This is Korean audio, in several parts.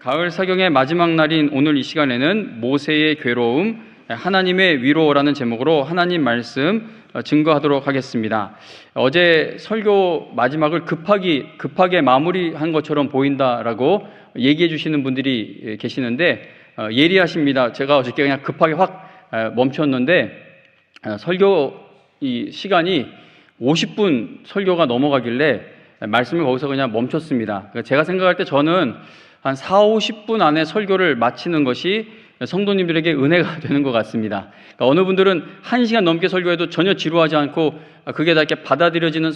가을 사경의 마지막 날인 오늘 이 시간에는 모세의 괴로움, 하나님의 위로라는 제목으로 하나님 말씀 증거하도록 하겠습니다. 어제 설교 마지막을 급하게 마무리한 것처럼 보인다라고 얘기해 주시는 분들이 계시는데 예리하십니다. 제가 어저께 그냥 급하게 확 멈췄는데 설교 이 시간이 50분 설교가 넘어가길래 말씀을 거기서 그냥 멈췄습니다. 제가 생각할 때 저는 한 40-50분 안에 설교를 마치는 것이 성도님들에게 은혜가 되는 것 같습니다. 그러니까 어느 분들은 1시간 넘게 설교해도 전혀 지루하지 않고 그게 다 이렇게 받아들여지는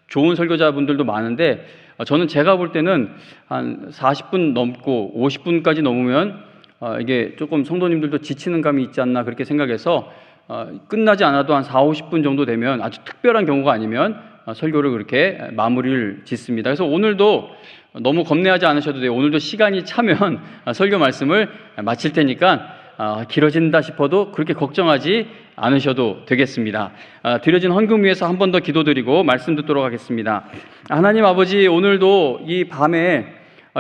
좋은 설교자분들도 많은데 저는 제가 볼 때는 한 40분 넘고 50분까지 넘으면 이게 조금 성도님들도 지치는 감이 있지 않나 그렇게 생각해서 끝나지 않아도 한 40-50분 정도 되면 아주 특별한 경우가 아니면 설교를 그렇게 마무리를 짓습니다. 그래서 오늘도 너무 겁내하지 않으셔도 돼요. 오늘도 시간이 차면 설교 말씀을 마칠 테니까 길어진다 싶어도 그렇게 걱정하지 않으셔도 되겠습니다. 드려진 헌금 위해서 한 번 더 기도드리고 말씀 듣도록 하겠습니다. 하나님 아버지, 오늘도 이 밤에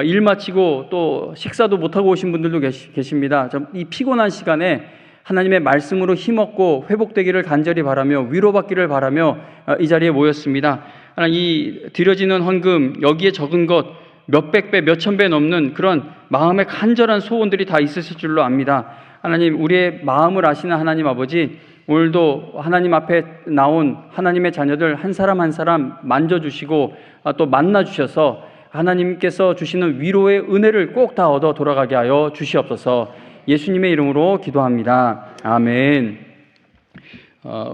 일 마치고 또 식사도 못하고 오신 분들도 계십니다. 이 피곤한 시간에 하나님의 말씀으로 힘없고 회복되기를 간절히 바라며 위로받기를 바라며 이 자리에 모였습니다. 이 드려지는 헌금, 여기에 적은 것 몇백 배, 몇천 배 넘는 그런 마음의 간절한 소원들이 다 있으실 줄로 압니다. 하나님, 우리의 마음을 아시는 하나님 아버지, 오늘도 하나님 앞에 나온 하나님의 자녀들 한 사람 한 사람 만져주시고 또 만나주셔서 하나님께서 주시는 위로의 은혜를 꼭 다 얻어 돌아가게 하여 주시옵소서. 예수님의 이름으로 기도합니다. 아멘.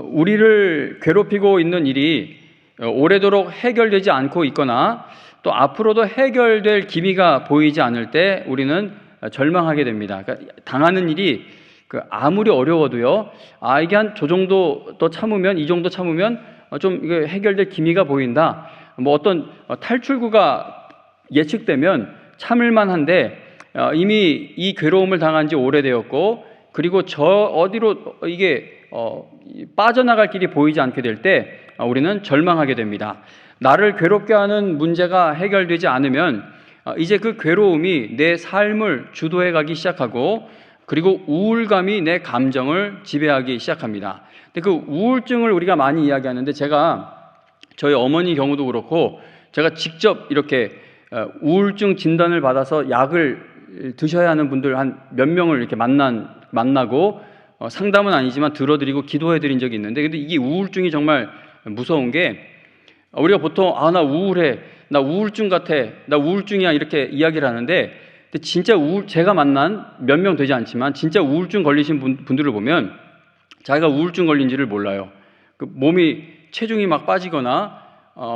우리를 괴롭히고 있는 일이 오래도록 해결되지 않고 있거나 또 앞으로도 해결될 기미가 보이지 않을 때 우리는 절망하게 됩니다. 그러니까 당하는 일이 아무리 어려워도요, 이게 한 저 정도 더 참으면, 이 정도 참으면 좀 이게 해결될 기미가 보인다. 어떤 탈출구가 예측되면 참을만 한데 이미 이 괴로움을 당한 지 오래되었고, 그리고 저 어디로 이게 빠져나갈 길이 보이지 않게 될 때 우리는 절망하게 됩니다. 나를 괴롭게 하는 문제가 해결되지 않으면 이제 그 괴로움이 내 삶을 주도해 가기 시작하고, 그리고 우울감이 내 감정을 지배하기 시작합니다. 근데 그 우울증을 우리가 많이 이야기하는데, 제가 저희 어머니 경우도 그렇고 제가 직접 이렇게 우울증 진단을 받아서 약을 드셔야 하는 분들 한 몇 명을 이렇게 만나고 상담은 아니지만 들어드리고 기도해 드린 적이 있는데, 근데 이게 우울증이 정말 무서운 게, 우리가 보통 나 우울해, 나 우울증 같아, 나 우울증이야 이렇게 이야기를 하는데, 근데 진짜 제가 만난 몇 명 되지 않지만 진짜 우울증 걸리신 분들을 보면 자기가 우울증 걸린지를 몰라요. 몸이 체중이 막 빠지거나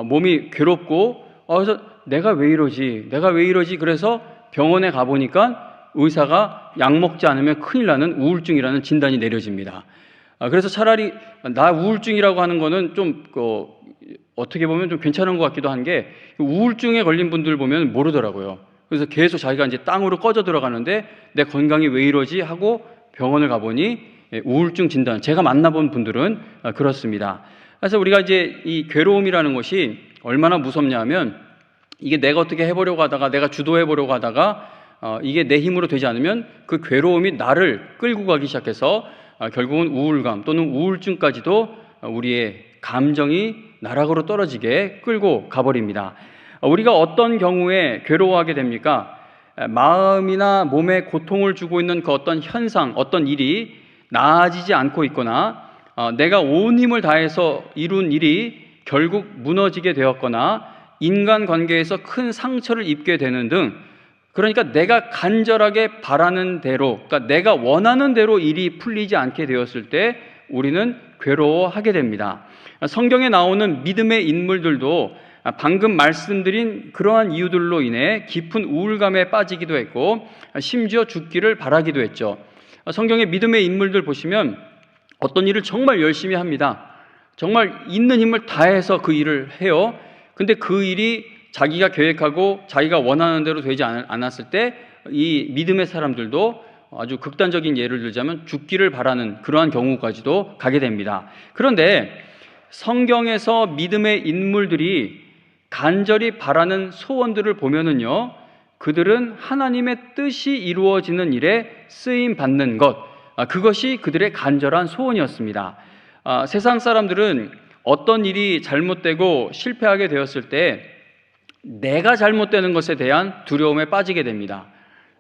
몸이 괴롭고 그래서 내가 왜 이러지 그래서 병원에 가보니까 의사가 약 먹지 않으면 큰일 나는 우울증이라는 진단이 내려집니다. 그래서 차라리 나 우울증이라고 하는 거는 좀 어떻게 보면 좀 괜찮은 것 같기도 한 게, 우울증에 걸린 분들 보면 모르더라고요. 그래서 계속 자기가 이제 땅으로 꺼져 들어가는데 내 건강이 왜 이러지 하고 병원을 가보니 우울증 진단, 제가 만나본 분들은 그렇습니다. 그래서 우리가 이제 이 괴로움이라는 것이 얼마나 무섭냐 하면, 이게 내가 어떻게 해보려고 하다가, 내가 주도해보려고 하다가 이게 내 힘으로 되지 않으면 그 괴로움이 나를 끌고 가기 시작해서 결국은 우울감 또는 우울증까지도 우리의 감정이 나락으로 떨어지게 끌고 가버립니다. 우리가 어떤 경우에 괴로워하게 됩니까? 마음이나 몸에 고통을 주고 있는 그 어떤 현상, 어떤 일이 나아지지 않고 있거나 내가 온 힘을 다해서 이룬 일이 결국 무너지게 되었거나 인간관계에서 큰 상처를 입게 되는 등, 그러니까 내가 간절하게 바라는 대로, 그러니까 내가 원하는 대로 일이 풀리지 않게 되었을 때 우리는 괴로워하게 됩니다. 성경에 나오는 믿음의 인물들도 방금 말씀드린 그러한 이유들로 인해 깊은 우울감에 빠지기도 했고 심지어 죽기를 바라기도 했죠. 성경의 믿음의 인물들 보시면 어떤 일을 정말 열심히 합니다. 정말 있는 힘을 다해서 그 일을 해요. 근데 그 일이 자기가 계획하고 자기가 원하는 대로 되지 않았을 때 이 믿음의 사람들도 아주 극단적인 예를 들자면 죽기를 바라는 그러한 경우까지도 가게 됩니다. 그런데 성경에서 믿음의 인물들이 간절히 바라는 소원들을 보면은요, 그들은 하나님의 뜻이 이루어지는 일에 쓰임 받는 것, 그것이 그들의 간절한 소원이었습니다. 세상 사람들은 어떤 일이 잘못되고 실패하게 되었을 때 내가 잘못되는 것에 대한 두려움에 빠지게 됩니다.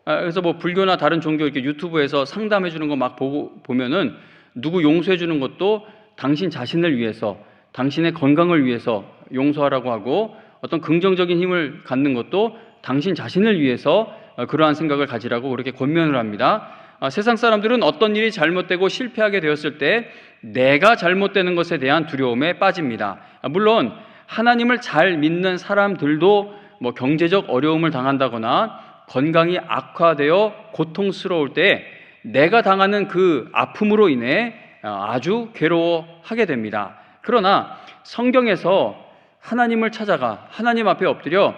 그래서 뭐 불교나 다른 종교 이렇게 유튜브에서 상담해 주는 거 막 보면은 누구 용서해 주는 것도 당신 자신을 위해서, 당신의 건강을 위해서 용서하라고 하고, 어떤 긍정적인 힘을 갖는 것도 당신 자신을 위해서 그러한 생각을 가지라고 그렇게 권면을 합니다. 세상 사람들은 어떤 일이 잘못되고 실패하게 되었을 때 내가 잘못되는 것에 대한 두려움에 빠집니다. 물론 하나님을 잘 믿는 사람들도 뭐 경제적 어려움을 당한다거나 건강이 악화되어 고통스러울 때 내가 당하는 그 아픔으로 인해 아주 괴로워하게 됩니다. 그러나 성경에서 하나님을 찾아가 하나님 앞에 엎드려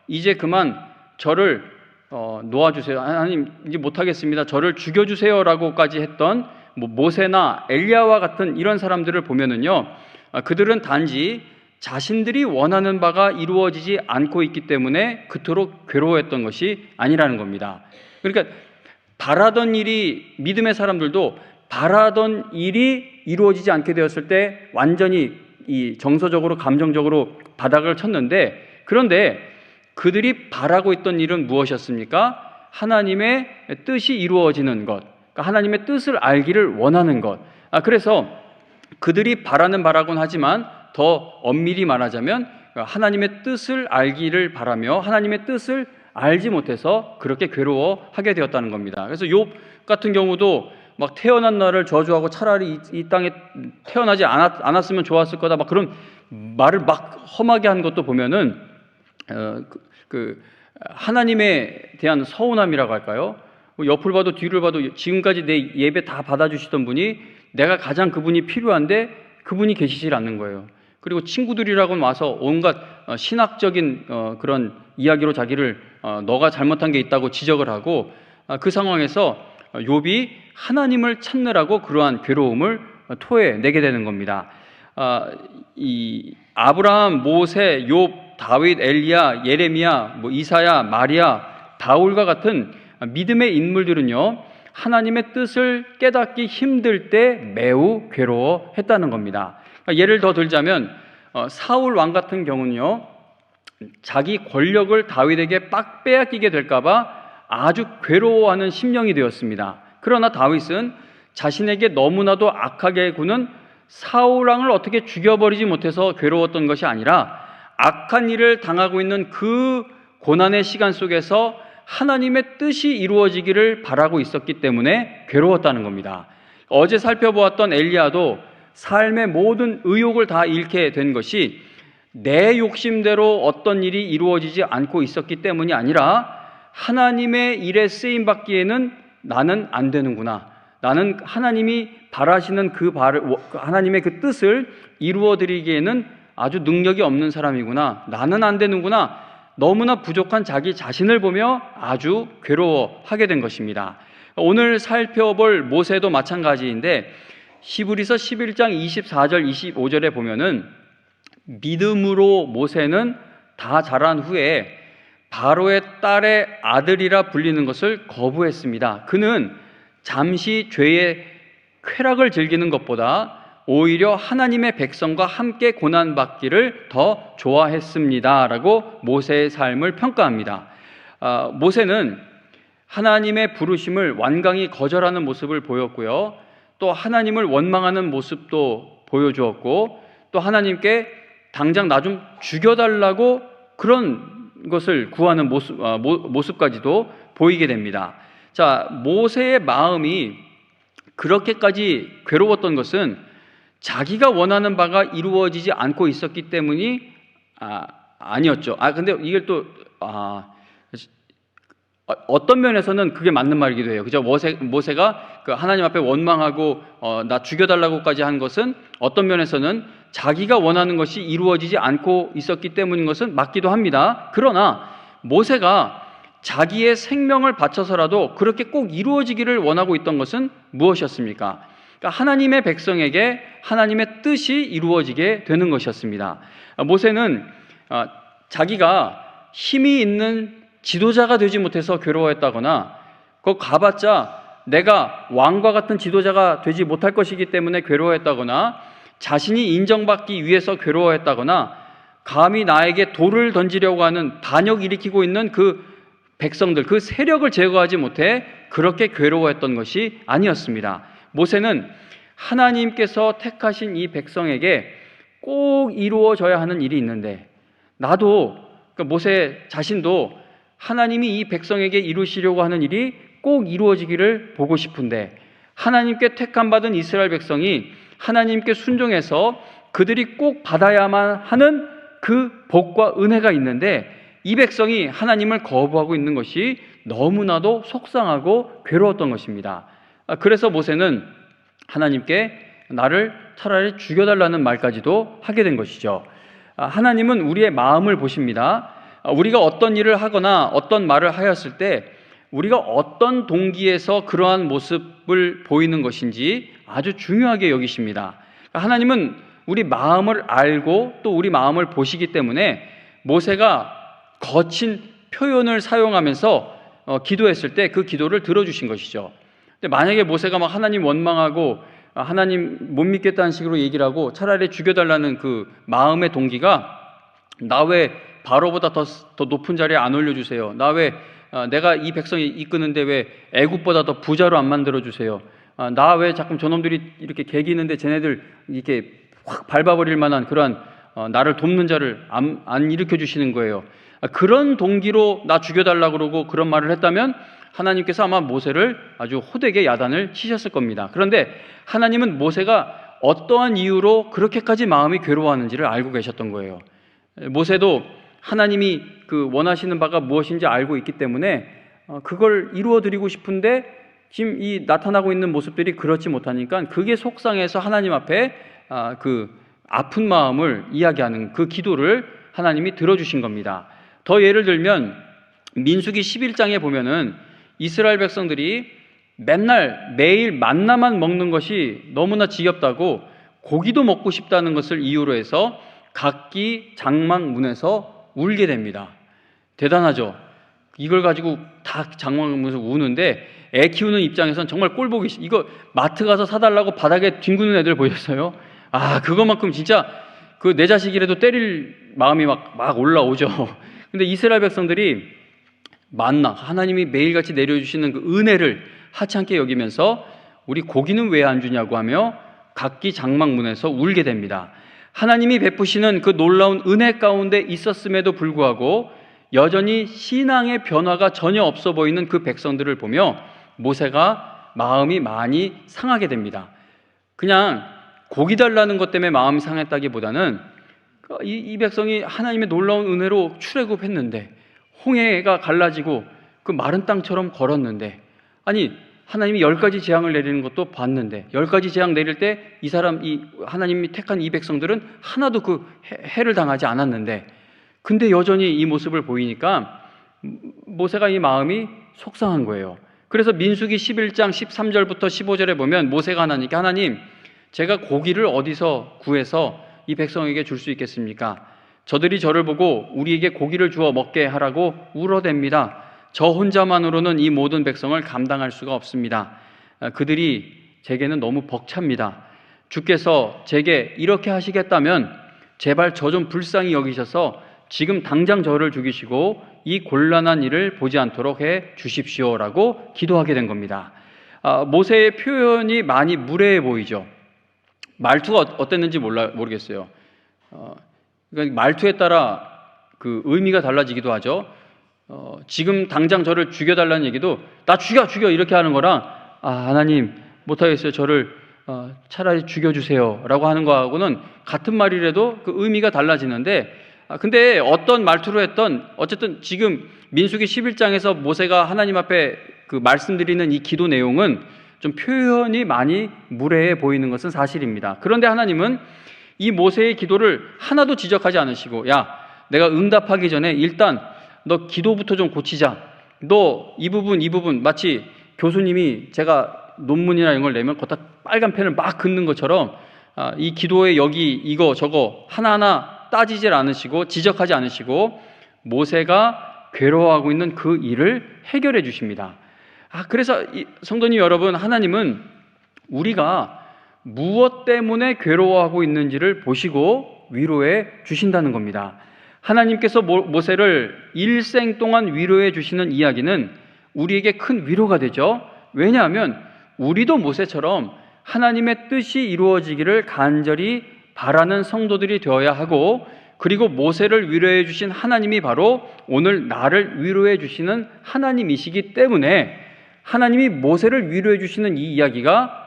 이제 그만 저를 놓아주세요. 하나님 이제 못하겠습니다. 저를 죽여주세요라고까지 했던 모세나 엘리야와 같은 이런 사람들을 보면은요, 그들은 단지 자신들이 원하는 바가 이루어지지 않고 있기 때문에 그토록 괴로워했던 것이 아니라는 겁니다. 그러니까 바라던 일이, 믿음의 사람들도 바라던 일이 이루어지지 않게 되었을 때 완전히 이 정서적으로 감정적으로 바닥을 쳤는데, 그런데 그들이 바라고 있던 일은 무엇이었습니까? 하나님의 뜻이 이루어지는 것, 그러니까 하나님의 뜻을 알기를 원하는 것. 그래서 그들이 바라는 바라곤 하지만 더 엄밀히 말하자면 하나님의 뜻을 알기를 바라며 하나님의 뜻을 알지 못해서 그렇게 괴로워하게 되었다는 겁니다. 그래서 욥 같은 경우도 막 태어난 날을 저주하고 차라리 이 땅에 태어나지 않았으면 좋았을 거다, 막 그런 말을 막 험하게 한 것도 보면은 하나님에 대한 서운함이라고 할까요? 옆을 봐도 뒤를 봐도 지금까지 내 예배 다 받아주시던 분이 내가 가장 그분이 필요한데 그분이 계시질 않는 거예요. 그리고 친구들이라고는 와서 온갖 신학적인 그런 이야기로 자기를 너가 잘못한 게 있다고 지적을 하고, 그 상황에서 욥이 하나님을 찾느라고 그러한 괴로움을 토해내게 되는 겁니다. 이 아브라함, 모세, 욥, 다윗, 엘리야, 예레미야, 이사야, 마리아, 바울과 같은 믿음의 인물들은요, 하나님의 뜻을 깨닫기 힘들 때 매우 괴로워했다는 겁니다. 예를 더 들자면 사울 왕 같은 경우는요, 자기 권력을 다윗에게 빼앗기게 될까봐 아주 괴로워하는 심령이 되었습니다. 그러나 다윗은 자신에게 너무나도 악하게 구는 사울 왕을 어떻게 죽여버리지 못해서 괴로웠던 것이 아니라 악한 일을 당하고 있는 그 고난의 시간 속에서 하나님의 뜻이 이루어지기를 바라고 있었기 때문에 괴로웠다는 겁니다. 어제 살펴보았던 엘리야도 삶의 모든 의욕을 다 잃게 된 것이 내 욕심대로 어떤 일이 이루어지지 않고 있었기 때문이 아니라 하나님의 일에 쓰임받기에는 나는 안 되는구나, 나는 하나님이 바라시는 하나님의 그 뜻을 이루어드리기에는 아주 능력이 없는 사람이구나, 나는 안 되는구나, 너무나 부족한 자기 자신을 보며 아주 괴로워하게 된 것입니다. 오늘 살펴볼 모세도 마찬가지인데 히브리서 11장 24절 25절에 보면은 믿음으로 모세는 다 자란 후에 바로의 딸의 아들이라 불리는 것을 거부했습니다. 그는 잠시 죄의 쾌락을 즐기는 것보다 오히려 하나님의 백성과 함께 고난받기를 더 좋아했습니다 라고 모세의 삶을 평가합니다. 모세는 하나님의 부르심을 완강히 거절하는 모습을 보였고요, 또 하나님을 원망하는 모습도 보여주었고, 또 하나님께 당장 나 좀 죽여달라고 그런 것을 구하는 모습까지도 보이게 됩니다. 자, 모세의 마음이 그렇게까지 괴로웠던 것은 자기가 원하는 바가 이루어지지 않고 있었기 때문이 아니었죠. 근데 이게 또 어떤 면에서는 그게 맞는 말이기도 해요. 그죠? 모세가 그 하나님 앞에 원망하고 나 죽여달라고까지 한 것은 어떤 면에서는 자기가 원하는 것이 이루어지지 않고 있었기 때문인 것은 맞기도 합니다. 그러나 모세가 자기의 생명을 바쳐서라도 그렇게 꼭 이루어지기를 원하고 있던 것은 무엇이었습니까? 그러니까 하나님의 백성에게 하나님의 뜻이 이루어지게 되는 것이었습니다. 모세는 자기가 힘이 있는 지도자가 되지 못해서 괴로워했다거나 그 가봤자 내가 왕과 같은 지도자가 되지 못할 것이기 때문에 괴로워했다거나 자신이 인정받기 위해서 괴로워했다거나 감히 나에게 돌을 던지려고 하는 반역 일으키고 있는 그 백성들, 그 세력을 제거하지 못해 그렇게 괴로워했던 것이 아니었습니다. 모세는 하나님께서 택하신 이 백성에게 꼭 이루어져야 하는 일이 있는데 나도 그러니까 모세 자신도 하나님이 이 백성에게 이루시려고 하는 일이 꼭 이루어지기를 보고 싶은데 하나님께 택함받은 이스라엘 백성이 하나님께 순종해서 그들이 꼭 받아야만 하는 그 복과 은혜가 있는데 이 백성이 하나님을 거부하고 있는 것이 너무나도 속상하고 괴로웠던 것입니다. 그래서 모세는 하나님께 나를 차라리 죽여달라는 말까지도 하게 된 것이죠. 하나님은 우리의 마음을 보십니다. 우리가 어떤 일을 하거나 어떤 말을 하였을 때 우리가 어떤 동기에서 그러한 모습을 보이는 것인지 아주 중요하게 여기십니다. 하나님은 우리 마음을 알고 또 우리 마음을 보시기 때문에 모세가 거친 표현을 사용하면서 기도했을 때 그 기도를 들어주신 것이죠. 근데 만약에 모세가 막 하나님 원망하고 하나님 못 믿겠다는 식으로 얘기를 하고 차라리 죽여달라는 그 마음의 동기가 나 왜 바로보다 더 높은 자리에 안 올려주세요? 나 왜 내가 이 백성이 이끄는데 왜 애굽보다 더 부자로 안 만들어주세요? 나 왜 자꾸 저놈들이 이렇게 개기는데 쟤네들 이렇게 확 밟아버릴 만한 그러한 나를 돕는 자를 안 일으켜주시는 거예요. 그런 동기로 나 죽여달라고 그러고 그런 말을 했다면 하나님께서 아마 모세를 아주 호되게 야단을 치셨을 겁니다. 그런데 하나님은 모세가 어떠한 이유로 그렇게까지 마음이 괴로워하는지를 알고 계셨던 거예요. 모세도 하나님이 그 원하시는 바가 무엇인지 알고 있기 때문에 그걸 이루어드리고 싶은데 지금 이 나타나고 있는 모습들이 그렇지 못하니까 그게 속상해서 하나님 앞에 그 아픈 마음을 이야기하는 그 기도를 하나님이 들어주신 겁니다. 더 예를 들면 민수기 11장에 보면은 이스라엘 백성들이 맨날 매일 만나만 먹는 것이 너무나 지겹다고 고기도 먹고 싶다는 것을 이유로 해서 각기 장막문에서 울게 됩니다. 대단하죠? 이걸 가지고 다 장막문에서 우는데 애 키우는 입장에선 정말 꼴보기 싫. 이거 마트 가서 사달라고 바닥에 뒹구는 애들 보셨어요? 그것만큼 진짜 그 내 자식이라도 때릴 마음이 막 올라오죠. 근데 이스라엘 백성들이 만나 하나님이 매일같이 내려주시는 그 은혜를 하찮게 여기면서 우리 고기는 왜 안 주냐고 하며 각기 장막문에서 울게 됩니다. 하나님이 베푸시는 그 놀라운 은혜 가운데 있었음에도 불구하고 여전히 신앙의 변화가 전혀 없어 보이는 그 백성들을 보며 모세가 마음이 많이 상하게 됩니다. 그냥 고기 달라는 것 때문에 마음이 상했다기보다는 이 백성이 하나님의 놀라운 은혜로 출애굽했는데 홍해가 갈라지고 그 마른 땅처럼 걸었는데 아니 하나님이 10가지 재앙을 내리는 것도 봤는데 10가지 재앙 내릴 때 이 하나님이 택한 이 백성들은 하나도 그 해를 당하지 않았는데 근데 여전히 이 모습을 보이니까 모세가 이 마음이 속상한 거예요. 그래서 민수기 11장 13절부터 15절에 보면 모세가 하나님께 하나님 제가 고기를 어디서 구해서 이 백성에게 줄 수 있겠습니까? 저들이 저를 보고 우리에게 고기를 주어 먹게 하라고 울어댑니다. 저 혼자만으로는 이 모든 백성을 감당할 수가 없습니다. 그들이 제게는 너무 벅찹니다. 주께서 제게 이렇게 하시겠다면 제발 저 좀 불쌍히 여기셔서 지금 당장 저를 죽이시고 이 곤란한 일을 보지 않도록 해 주십시오라고 기도하게 된 겁니다. 모세의 표현이 많이 무례해 보이죠. 말투가 어땠는지 모르겠어요. 그러니까 말투에 따라 그 의미가 달라지기도 하죠. 지금 당장 저를 죽여달라는 얘기도 나 죽여 이렇게 하는 거랑 하나님 못하겠어요. 저를 차라리 죽여주세요 라고 하는 거하고는 같은 말이라도 그 의미가 달라지는데 근데 어떤 말투로 했던 어쨌든 지금 민수기 11장에서 모세가 하나님 앞에 그 말씀드리는 이 기도 내용은 좀 표현이 많이 무례해 보이는 것은 사실입니다. 그런데 하나님은 이 모세의 기도를 하나도 지적하지 않으시고 야 내가 응답하기 전에 일단 너 기도부터 좀 고치자. 너 이 부분 마치 교수님이 제가 논문이나 이런 걸 내면 거기다 빨간 펜을 막 긋는 것처럼 이 기도에 여기 이거 저거 하나하나 따지질 않으시고 지적하지 않으시고 모세가 괴로워하고 있는 그 일을 해결해 주십니다. 그래서 성도님 여러분, 하나님은 우리가 무엇 때문에 괴로워하고 있는지를 보시고 위로해 주신다는 겁니다. 하나님께서 모세를 일생 동안 위로해 주시는 이야기는 우리에게 큰 위로가 되죠. 왜냐하면 우리도 모세처럼 하나님의 뜻이 이루어지기를 간절히 바라는 성도들이 되어야 하고, 그리고 모세를 위로해 주신 하나님이 바로 오늘 나를 위로해 주시는 하나님이시기 때문에 하나님이 모세를 위로해 주시는 이 이야기가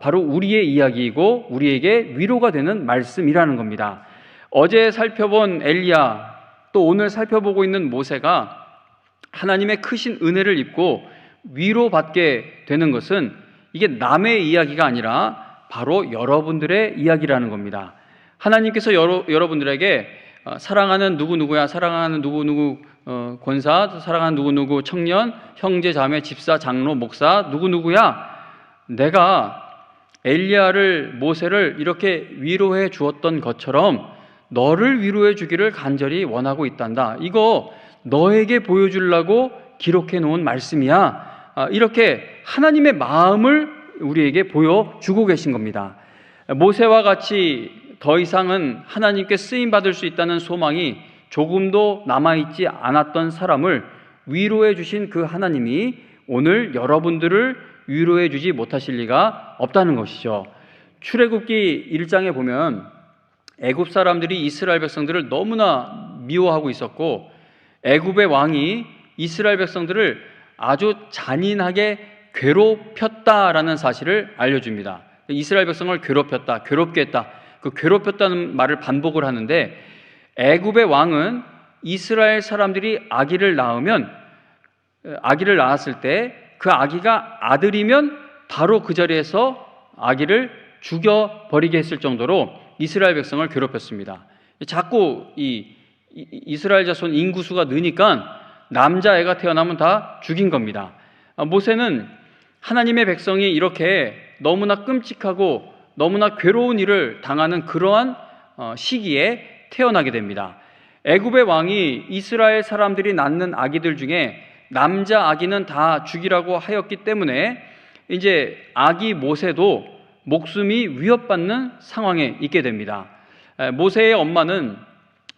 바로 우리의 이야기이고 우리에게 위로가 되는 말씀이라는 겁니다. 어제 살펴본 엘리야, 또 오늘 살펴보고 있는 모세가 하나님의 크신 은혜를 입고 위로받게 되는 것은 이게 남의 이야기가 아니라 바로 여러분들의 이야기라는 겁니다. 하나님께서 여러분들에게 사랑하는 누구누구야, 사랑하는 누구누구 권사, 사랑하는 누구누구 청년, 형제, 자매, 집사, 장로, 목사, 누구누구야, 내가 엘리야를, 모세를 이렇게 위로해 주었던 것처럼 너를 위로해 주기를 간절히 원하고 있단다. 이거 너에게 보여주려고 기록해 놓은 말씀이야. 이렇게 하나님의 마음을 우리에게 보여주고 계신 겁니다. 모세와 같이 더 이상은 하나님께 쓰임받을 수 있다는 소망이 조금도 남아있지 않았던 사람을 위로해 주신 그 하나님이 오늘 여러분들을 위로해 주지 못하실 리가 없다는 것이죠. 출애굽기 1장에 보면 애굽 사람들이 이스라엘 백성들을 너무나 미워하고 있었고, 애굽의 왕이 이스라엘 백성들을 아주 잔인하게 괴롭혔다라는 사실을 알려줍니다. 이스라엘 백성을 괴롭혔다, 괴롭게 했다. 그 괴롭혔다는 말을 반복을 하는데, 애굽의 왕은 이스라엘 사람들이 아기를 낳았을 때 그 아기가 아들이면 바로 그 자리에서 아기를 죽여버리게 했을 정도로 이스라엘 백성을 괴롭혔습니다. 자꾸 이스라엘 자손 인구수가 느니까 남자애가 태어나면 다 죽인 겁니다. 모세는 하나님의 백성이 이렇게 너무나 끔찍하고 너무나 괴로운 일을 당하는 그러한 시기에 태어나게 됩니다. 애굽의 왕이 이스라엘 사람들이 낳는 아기들 중에 남자 아기는 다 죽이라고 하였기 때문에 이제 아기 모세도 목숨이 위협받는 상황에 있게 됩니다. 모세의 엄마는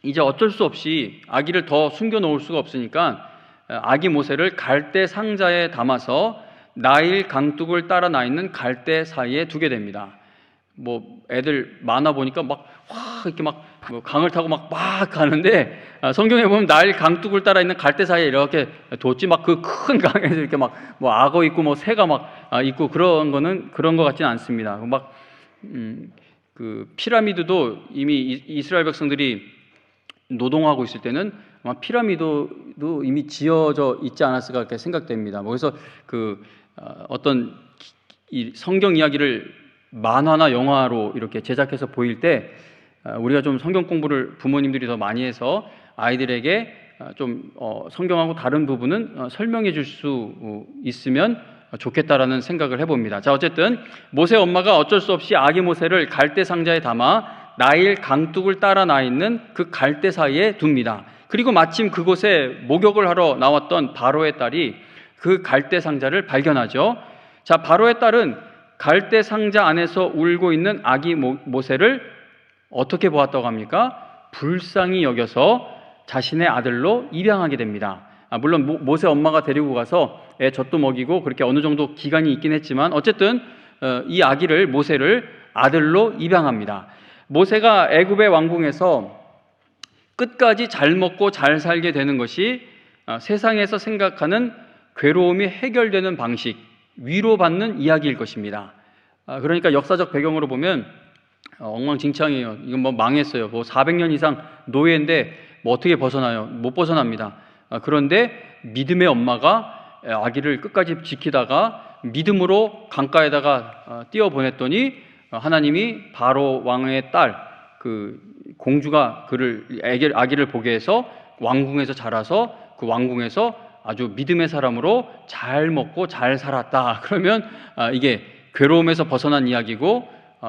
이제 어쩔 수 없이 아기를 더 숨겨놓을 수가 없으니까 아기 모세를 갈대 상자에 담아서 나일 강둑을 따라 나 있는 갈대 사이에 두게 됩니다. 애들 많아 보니까 이렇게 강을 타고 막 가는데, 성경에 보면 나일 강둑을 따라 있는 갈대 사이에 이렇게 뒀지, 그 큰 강에서 이렇게 악어 있고 새가 있고 그런 것 같지는 않습니다. 그 피라미드도 이미 이스라엘 백성들이 노동하고 있을 때는 아마 피라미드도 이미 지어져 있지 않았을까 그렇게 생각됩니다. 그래서 어떤 이 성경 이야기를 만화나 영화로 이렇게 제작해서 보일 때 우리가 좀 성경 공부를 부모님들이 더 많이 해서 아이들에게 좀 성경하고 다른 부분은 설명해 줄 수 있으면 좋겠다라는 생각을 해봅니다. 자, 어쨌든 모세 엄마가 어쩔 수 없이 아기 모세를 갈대 상자에 담아 나일 강둑을 따라 나 있는 그 갈대 사이에 둡니다. 그리고 마침 그곳에 목욕을 하러 나왔던 바로의 딸이 그 갈대 상자를 발견하죠. 자, 바로의 딸은 갈대 상자 안에서 울고 있는 아기 모세를 어떻게 보았다고 합니까? 불쌍히 여겨서 자신의 아들로 입양하게 됩니다. 물론 모세 엄마가 데리고 가서 젖도 먹이고 그렇게 어느 정도 기간이 있긴 했지만 어쨌든 이 아기를, 모세를 아들로 입양합니다. 모세가 애굽의 왕궁에서 끝까지 잘 먹고 잘 살게 되는 것이 세상에서 생각하는 괴로움이 해결되는 방식, 위로받는 이야기일 것입니다. 그러니까 역사적 배경으로 보면 엉망진창이에요. 이건 망했어요. 400년 이상 노예인데 어떻게 벗어나요? 못 벗어납니다. 그런데 믿음의 엄마가 아기를 끝까지 지키다가 믿음으로 강가에다가 띄워보냈더니 하나님이 바로 왕의 딸, 그 공주가 아기를 보게 해서 왕궁에서 자라서 그 왕궁에서 아주 믿음의 사람으로 잘 먹고 잘 살았다. 그러면 이게 괴로움에서 벗어난 이야기고,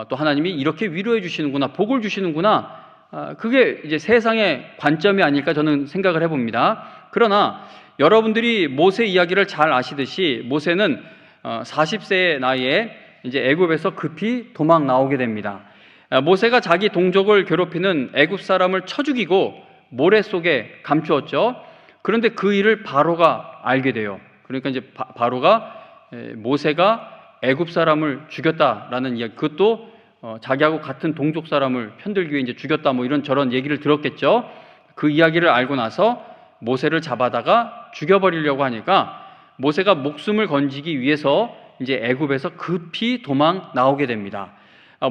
또 하나님이 이렇게 위로해 주시는구나, 복을 주시는구나, 그게 이제 세상의 관점이 아닐까 저는 생각을 해봅니다. 그러나 여러분들이 모세 이야기를 잘 아시듯이 모세는 40세의 나이에 이제 애굽에서 급히 도망 나오게 됩니다. 모세가 자기 동족을 괴롭히는 애굽 사람을 쳐 죽이고 모래 속에 감추었죠. 그런데 그 일을 바로가 알게 돼요. 그러니까 이제 바로가 모세가 애굽 사람을 죽였다라는 이야기, 그것도 자기하고 같은 동족 사람을 편들기 위해 이제 죽였다, 뭐 이런 저런 얘기를 들었겠죠. 그 이야기를 알고 나서 모세를 잡아다가 죽여버리려고 하니까 모세가 목숨을 건지기 위해서 이제 애굽에서 급히 도망 나오게 됩니다.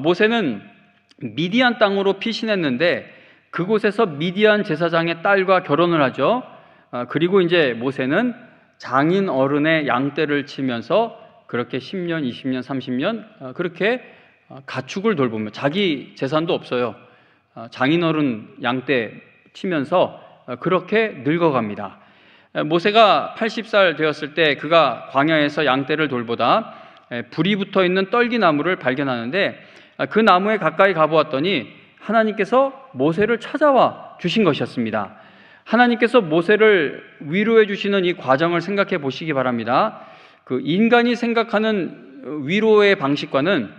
모세는 미디안 땅으로 피신했는데 그곳에서 미디안 제사장의 딸과 결혼을 하죠. 그리고 이제 모세는 장인 어른의 양떼를 치면서 그렇게 10년, 20년, 30년 그렇게 가축을 돌보며, 자기 재산도 없어요. 장인 어른 양떼 치면서 그렇게 늙어갑니다. 모세가 80살 되었을 때 그가 광야에서 양떼를 돌보다 불이 붙어 있는 떨기나무를 발견하는데 그 나무에 가까이 가보았더니 하나님께서 모세를 찾아와 주신 것이었습니다. 하나님께서 모세를 위로해 주시는 이 과정을 생각해 보시기 바랍니다. 그 인간이 생각하는 위로의 방식과는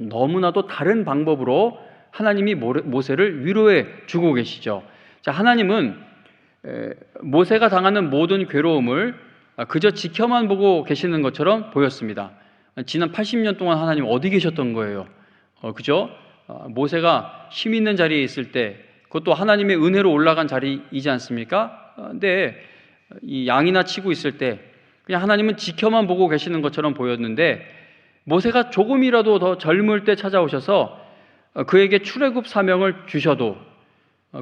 너무나도 다른 방법으로 하나님이 모세를 위로해 주고 계시죠. 자, 하나님은 모세가 당하는 모든 괴로움을 그저 지켜만 보고 계시는 것처럼 보였습니다. 지난 80년 동안 하나님 어디 계셨던 거예요? 그죠? 모세가 힘 있는 자리에 있을 때, 그것도 하나님의 은혜로 올라간 자리이지 않습니까? 근데 이 양이나 치고 있을 때 그냥 하나님은 지켜만 보고 계시는 것처럼 보였는데, 모세가 조금이라도 더 젊을 때 찾아오셔서 그에게 출애굽 사명을 주셔도,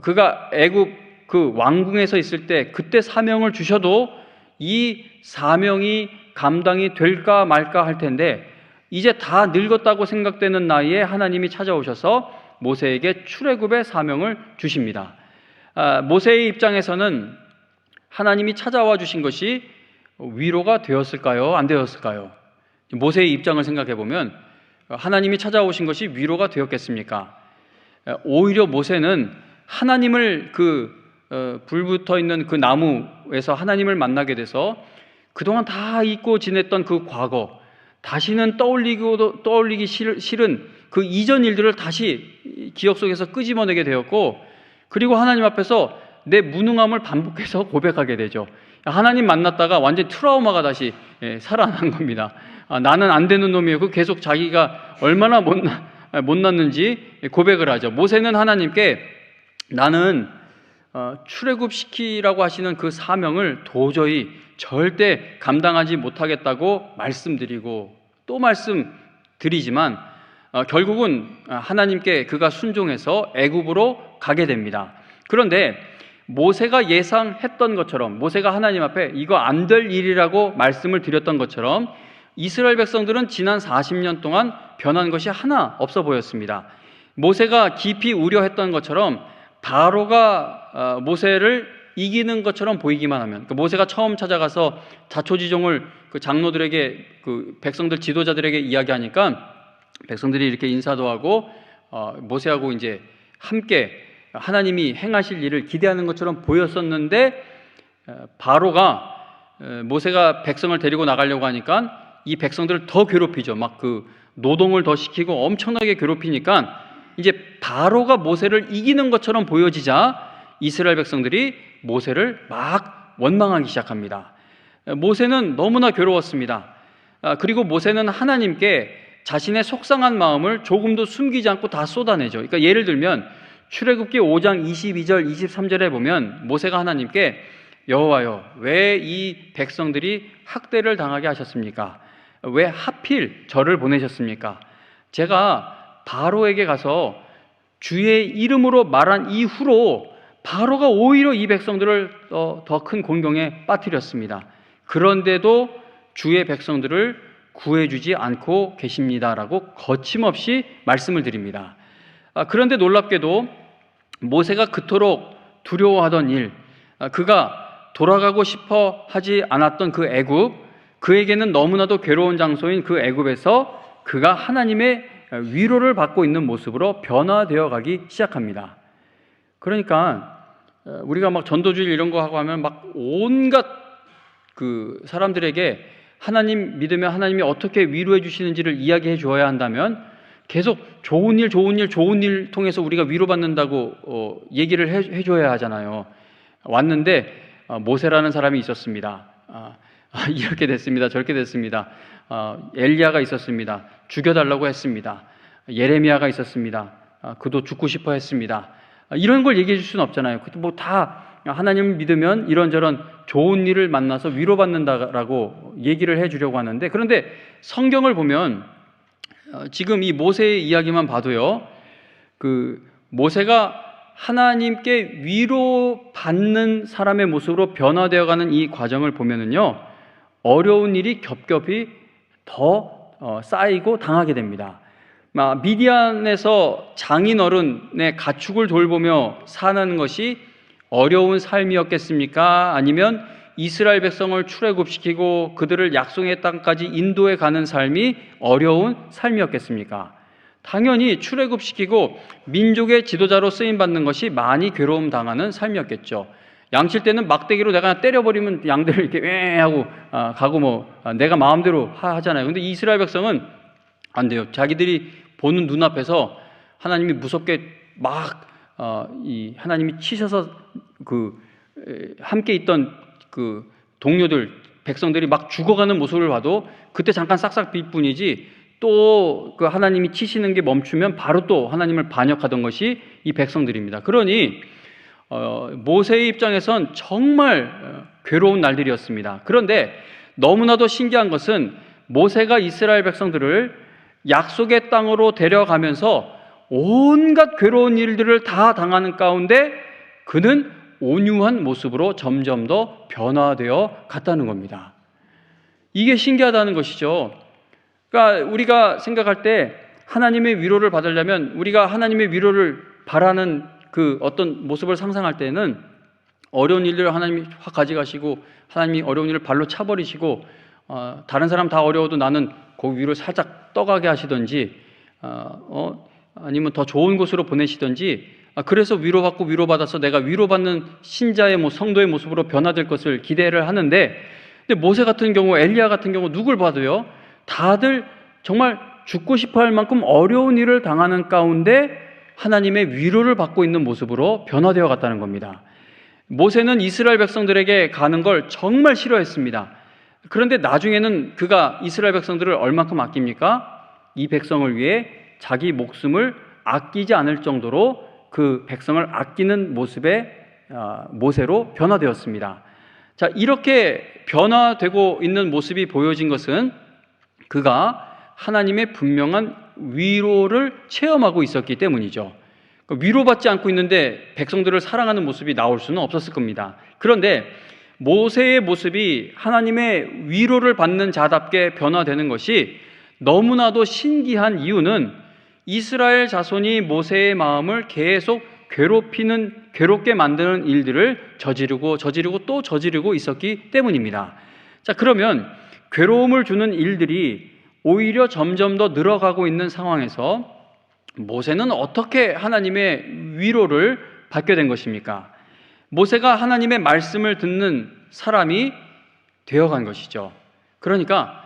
그가 애굽 그 왕궁에서 있을 때 그때 사명을 주셔도 이 사명이 감당이 될까 말까 할 텐데, 이제 다 늙었다고 생각되는 나이에 하나님이 찾아오셔서 모세에게 출애굽의 사명을 주십니다. 모세의 입장에서는 하나님이 찾아와 주신 것이 위로가 되었을까요? 안 되었을까요? 모세의 입장을 생각해 보면 하나님이 찾아오신 것이 위로가 되었겠습니까? 오히려 모세는 하나님을 불 붙어 있는 그 나무에서 하나님을 만나게 돼서 그동안 다 잊고 지냈던 그 과거, 다시는 떠올리기 싫은 그 이전 일들을 다시 기억 속에서 끄집어내게 되었고, 그리고 하나님 앞에서 내 무능함을 반복해서 고백하게 되죠. 하나님 만났다가 완전 트라우마가 다시 살아난 겁니다. 나는 안 되는 놈이었고 계속 자기가 얼마나 못났는지 고백을 하죠. 모세는 하나님께 나는 출애굽시키라고 하시는 그 사명을 도저히 절대 감당하지 못하겠다고 말씀드리고 또 말씀드리지만 결국은 하나님께 그가 순종해서 애굽으로 가게 됩니다. 그런데 모세가 예상했던 것처럼, 모세가 하나님 앞에 이거 안 될 일이라고 말씀을 드렸던 것처럼 이스라엘 백성들은 지난 40년 동안 변한 것이 하나 없어 보였습니다. 모세가 깊이 우려했던 것처럼 바로가 모세를 이기는 것처럼 보이기만 하면, 모세가 처음 찾아가서 자초지종을 그 장로들에게, 그 백성들 지도자들에게 이야기하니까 백성들이 이렇게 인사도 하고 모세하고 이제 함께 하나님이 행하실 일을 기대하는 것처럼 보였었는데, 바로가 모세가 백성을 데리고 나가려고 하니까 이 백성들을 더 괴롭히죠. 막 그 노동을 더 시키고 엄청나게 괴롭히니까 이제 바로가 모세를 이기는 것처럼 보여지자 이스라엘 백성들이 모세를 막 원망하기 시작합니다. 모세는 너무나 괴로웠습니다. 그리고 모세는 하나님께 자신의 속상한 마음을 조금도 숨기지 않고 다 쏟아내죠. 그러니까 예를 들면 출애굽기 5장 22절 23절에 보면 모세가 하나님께 여호와여, 왜 이 백성들이 학대를 당하게 하셨습니까? 왜 하필 저를 보내셨습니까? 제가 바로에게 가서 주의 이름으로 말한 이후로 바로가 오히려 이 백성들을 더 큰 곤경에 빠뜨렸습니다. 그런데도 주의 백성들을 구해주지 않고 계십니다라고 거침없이 말씀을 드립니다. 그런데 놀랍게도 모세가 그토록 두려워하던 일, 그가 돌아가고 싶어 하지 않았던 그 애굽, 그에게는 너무나도 괴로운 장소인 그 애굽에서 그가 하나님의 위로를 받고 있는 모습으로 변화되어 가기 시작합니다. 그러니까 우리가 막 전도주일 이런 거 하고 하면 막 온갖 그 사람들에게 하나님 믿으면 하나님이 어떻게 위로해 주시는지를 이야기해 줘야 한다면 계속 좋은 일 통해서 우리가 위로받는다고 얘기를 해줘야 하잖아요. 왔는데 모세라는 사람이 있었습니다. 이렇게 됐습니다. 저렇게 됐습니다. 엘리야가 있었습니다. 죽여달라고 했습니다. 예레미야가 있었습니다. 그도 죽고 싶어 했습니다. 이런 걸 얘기해 줄 수는 없잖아요. 뭐 다 하나님을 믿으면 이런저런 좋은 일을 만나서 위로받는다라고 얘기를 해 주려고 하는데, 그런데 성경을 보면 지금 이 모세의 이야기만 봐도요, 그 모세가 하나님께 위로받는 사람의 모습으로 변화되어가는 이 과정을 보면은요, 어려운 일이 겹겹이 더 쌓이고 당하게 됩니다. 미디안에서 장인어른의 가축을 돌보며 사는 것이 어려운 삶이었겠습니까? 아니면 이스라엘 백성을 출애굽시키고 그들을 약속의 땅까지 인도해 가는 삶이 어려운 삶이었겠습니까? 당연히 출애굽시키고 민족의 지도자로 쓰임받는 것이 많이 괴로움 당하는 삶이었겠죠. 양칠 때는 막대기로 내가 때려버리면 양들을 이렇게 왜 하고 가고 내가 마음대로 하잖아요. 근데 이스라엘 백성은 안 돼요. 자기들이 보는 눈앞에서 하나님이 무섭게 이 하나님이 치셔서 함께 있던 그 동료들, 백성들이 막 죽어가는 모습을 봐도 그때 잠깐 싹싹 빌 뿐이지, 또 그 하나님이 치시는 게 멈추면 바로 또 하나님을 반역하던 것이 이 백성들입니다. 그러니 모세의 입장에선 정말 괴로운 날들이었습니다. 그런데 너무나도 신기한 것은 모세가 이스라엘 백성들을 약속의 땅으로 데려가면서 온갖 괴로운 일들을 다 당하는 가운데 그는 온유한 모습으로 점점 더 변화되어 갔다는 겁니다. 이게 신기하다는 것이죠. 그러니까 우리가 생각할 때 하나님의 위로를 받으려면, 우리가 하나님의 위로를 바라는 그 어떤 모습을 상상할 때는 어려운 일들을 하나님이 확 가져가시고 하나님이 어려운 일을 발로 차버리시고 다른 사람 다 어려워도 나는 그 위로 살짝 떠가게 하시든지 아니면 더 좋은 곳으로 보내시든지, 그래서 위로받고 위로받아서 내가 위로받는 신자의 성도의 모습으로 변화될 것을 기대를 하는데, 근데 모세 같은 경우, 엘리야 같은 경우 누굴 봐도요, 다들 정말 죽고 싶어 할 만큼 어려운 일을 당하는 가운데 하나님의 위로를 받고 있는 모습으로 변화되어 갔다는 겁니다. 모세는 이스라엘 백성들에게 가는 걸 정말 싫어했습니다. 그런데 나중에는 그가 이스라엘 백성들을 얼만큼 아낍니까? 이 백성을 위해 자기 목숨을 아끼지 않을 정도로 그 백성을 아끼는 모습의 모세로 변화되었습니다. 자, 이렇게 변화되고 있는 모습이 보여진 것은 그가 하나님의 분명한 위로를 체험하고 있었기 때문이죠. 위로받지 않고 있는데 백성들을 사랑하는 모습이 나올 수는 없었을 겁니다. 그런데 모세의 모습이 하나님의 위로를 받는 자답게 변화되는 것이 너무나도 신기한 이유는 이스라엘 자손이 모세의 마음을 계속 괴롭게 만드는 일들을 저지르고 또 저지르고 있었기 때문입니다. 자, 그러면 괴로움을 주는 일들이 오히려 점점 더 늘어가고 있는 상황에서 모세는 어떻게 하나님의 위로를 받게 된 것입니까? 모세가 하나님의 말씀을 듣는 사람이 되어간 것이죠. 그러니까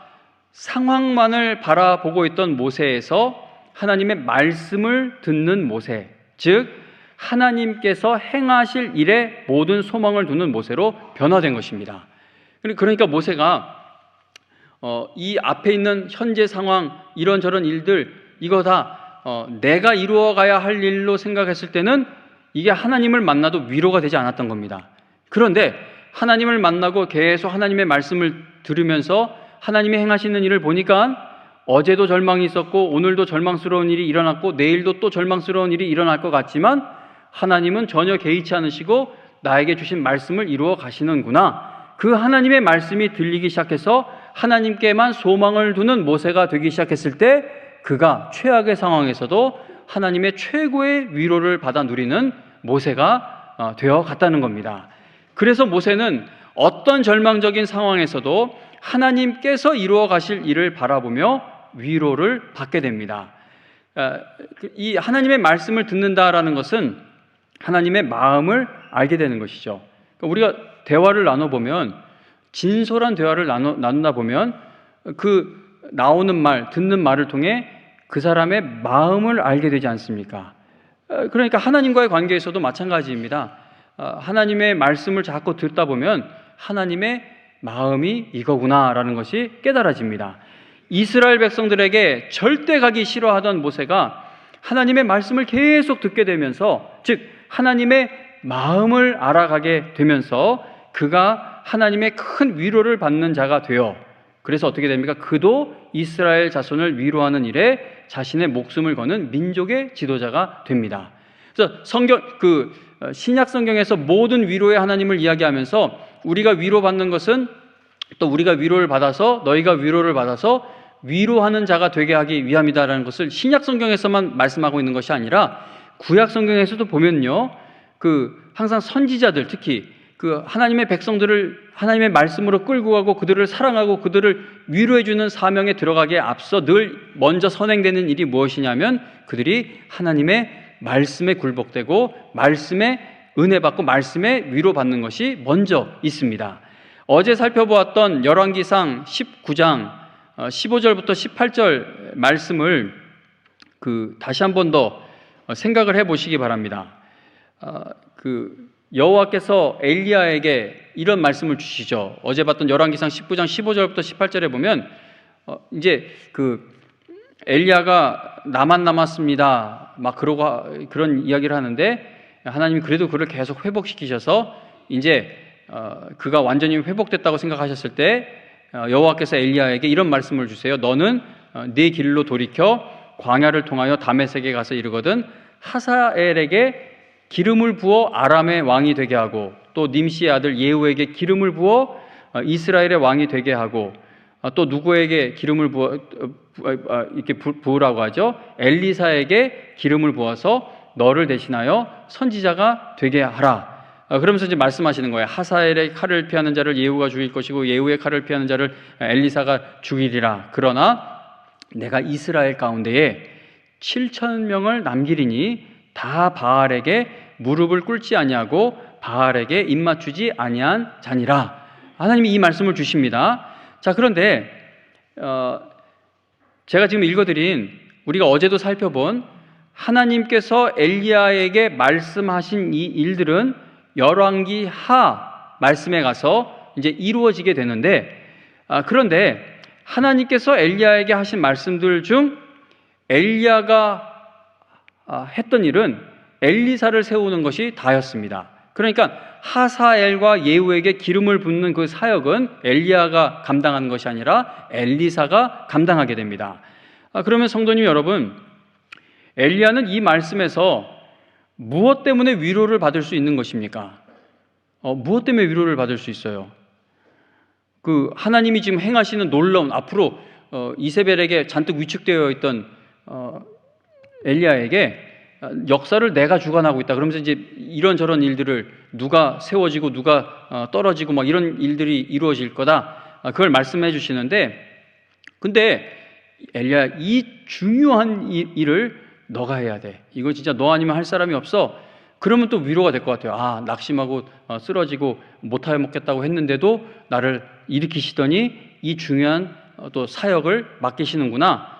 상황만을 바라보고 있던 모세에서 하나님의 말씀을 듣는 모세, 즉 하나님께서 행하실 일에 모든 소망을 두는 모세로 변화된 것입니다. 그러니까 모세가 이 앞에 있는 현재 상황, 이런저런 일들, 이거 다 내가 이루어가야 할 일로 생각했을 때는 이게 하나님을 만나도 위로가 되지 않았던 겁니다. 그런데 하나님을 만나고 계속 하나님의 말씀을 들으면서 하나님이 행하시는 일을 보니까 어제도 절망이 있었고 오늘도 절망스러운 일이 일어났고 내일도 또 절망스러운 일이 일어날 것 같지만 하나님은 전혀 개의치 않으시고 나에게 주신 말씀을 이루어 가시는구나. 그 하나님의 말씀이 들리기 시작해서 하나님께만 소망을 두는 모세가 되기 시작했을 때 그가 최악의 상황에서도 하나님의 최고의 위로를 받아 누리는 모세가 되어 갔다는 겁니다. 그래서 모세는 어떤 절망적인 상황에서도 하나님께서 이루어 가실 일을 바라보며 위로를 받게 됩니다. 이 하나님의 말씀을 듣는다라는 것은 하나님의 마음을 알게 되는 것이죠. 그러니까 우리가 대화를 나눠보면, 진솔한 대화를 나누다 보면 그 나오는 말, 듣는 말을 통해 그 사람의 마음을 알게 되지 않습니까? 그러니까 하나님과의 관계에서도 마찬가지입니다. 하나님의 말씀을 자꾸 듣다 보면 하나님의 마음이 이거구나라는 것이 깨달아집니다. 이스라엘 백성들에게 절대 가기 싫어하던 모세가 하나님의 말씀을 계속 듣게 되면서, 즉 하나님의 마음을 알아가게 되면서 그가 하나님의 큰 위로를 받는 자가 되어, 그래서 어떻게 됩니까? 그도 이스라엘 자손을 위로하는 일에 자신의 목숨을 거는 민족의 지도자가 됩니다. 그래서 신약 성경에서 모든 위로의 하나님을 이야기하면서 우리가 위로받는 것은, 또 우리가 위로를 받아서 너희가 위로를 받아서 위로하는 자가 되게 하기 위함이다라는 것을 신약 성경에서만 말씀하고 있는 것이 아니라 구약 성경에서도 보면요, 항상 선지자들, 특히 하나님의 백성들을 하나님의 말씀으로 끌고 가고 그들을 사랑하고 그들을 위로해주는 사명에 들어가기에 앞서 늘 먼저 선행되는 일이 무엇이냐면 그들이 하나님의 말씀에 굴복되고 말씀에 은혜받고 말씀에 위로받는 것이 먼저 있습니다. 어제 살펴보았던 열왕기상 19장 15절부터 18절 말씀을 다시 한 번 더 생각을 해보시기 바랍니다. 여호와께서 엘리야에게 이런 말씀을 주시죠. 어제 봤던 열왕기상 19장 15절부터 18절에 보면 이제 엘리야가 나만 남았습니다 막 그러고 그런 이야기를 하는데, 하나님이 그래도 그를 계속 회복시키셔서 이제 그가 완전히 회복됐다고 생각하셨을 때 여호와께서 엘리야에게 이런 말씀을 주세요. 너는 네 길로 돌이켜 광야를 통하여 다메섹에 가서 이르거든 하사엘에게 기름을 부어 아람의 왕이 되게 하고, 또 님시의 아들 예후에게 기름을 부어 이스라엘의 왕이 되게 하고, 또 누구에게 기름을 이렇게 부으라고 하죠? 엘리사에게 기름을 부어서 너를 대신하여 선지자가 되게 하라. 그러면서 이제 말씀하시는 거예요. 하사엘의 칼을 피하는 자를 예후가 죽일 것이고 예후의 칼을 피하는 자를 엘리사가 죽이리라. 그러나 내가 이스라엘 가운데에 7,000명을 남기리니 다 바알에게 무릎을 꿇지 아니하고 바알에게 입맞추지 아니한 자니라. 하나님이 이 말씀을 주십니다. 자, 그런데 제가 지금 읽어드린, 우리가 어제도 살펴본 하나님께서 엘리야에게 말씀하신 이 일들은 열왕기 하 말씀에 가서 이제 이루어지게 되는데, 그런데 하나님께서 엘리야에게 하신 말씀들 중 엘리야가 했던 일은 엘리사를 세우는 것이 다였습니다. 그러니까 하사엘과 예후에게 기름을 붓는 그 사역은 엘리야가 감당하는 것이 아니라 엘리사가 감당하게 됩니다. 그러면 성도님 여러분, 엘리야는 이 말씀에서 무엇 때문에 위로를 받을 수 있는 것입니까? 무엇 때문에 위로를 받을 수 있어요? 하나님이 지금 행하시는 놀라운, 앞으로 이세벨에게 잔뜩 위축되어 있던 엘리야에게 역사를 내가 주관하고 있다. 그러면서 이제 이런저런 일들을, 누가 세워지고 누가 떨어지고 막 이런 일들이 이루어질 거다, 그걸 말씀해 주시는데, 근데 엘리야, 이 중요한 일을 너가 해야 돼. 이거 진짜 너 아니면 할 사람이 없어. 그러면 또 위로가 될 것 같아요. 낙심하고 쓰러지고 못하여 먹겠다고 했는데도 나를 일으키시더니 이 중요한 또 사역을 맡기시는구나.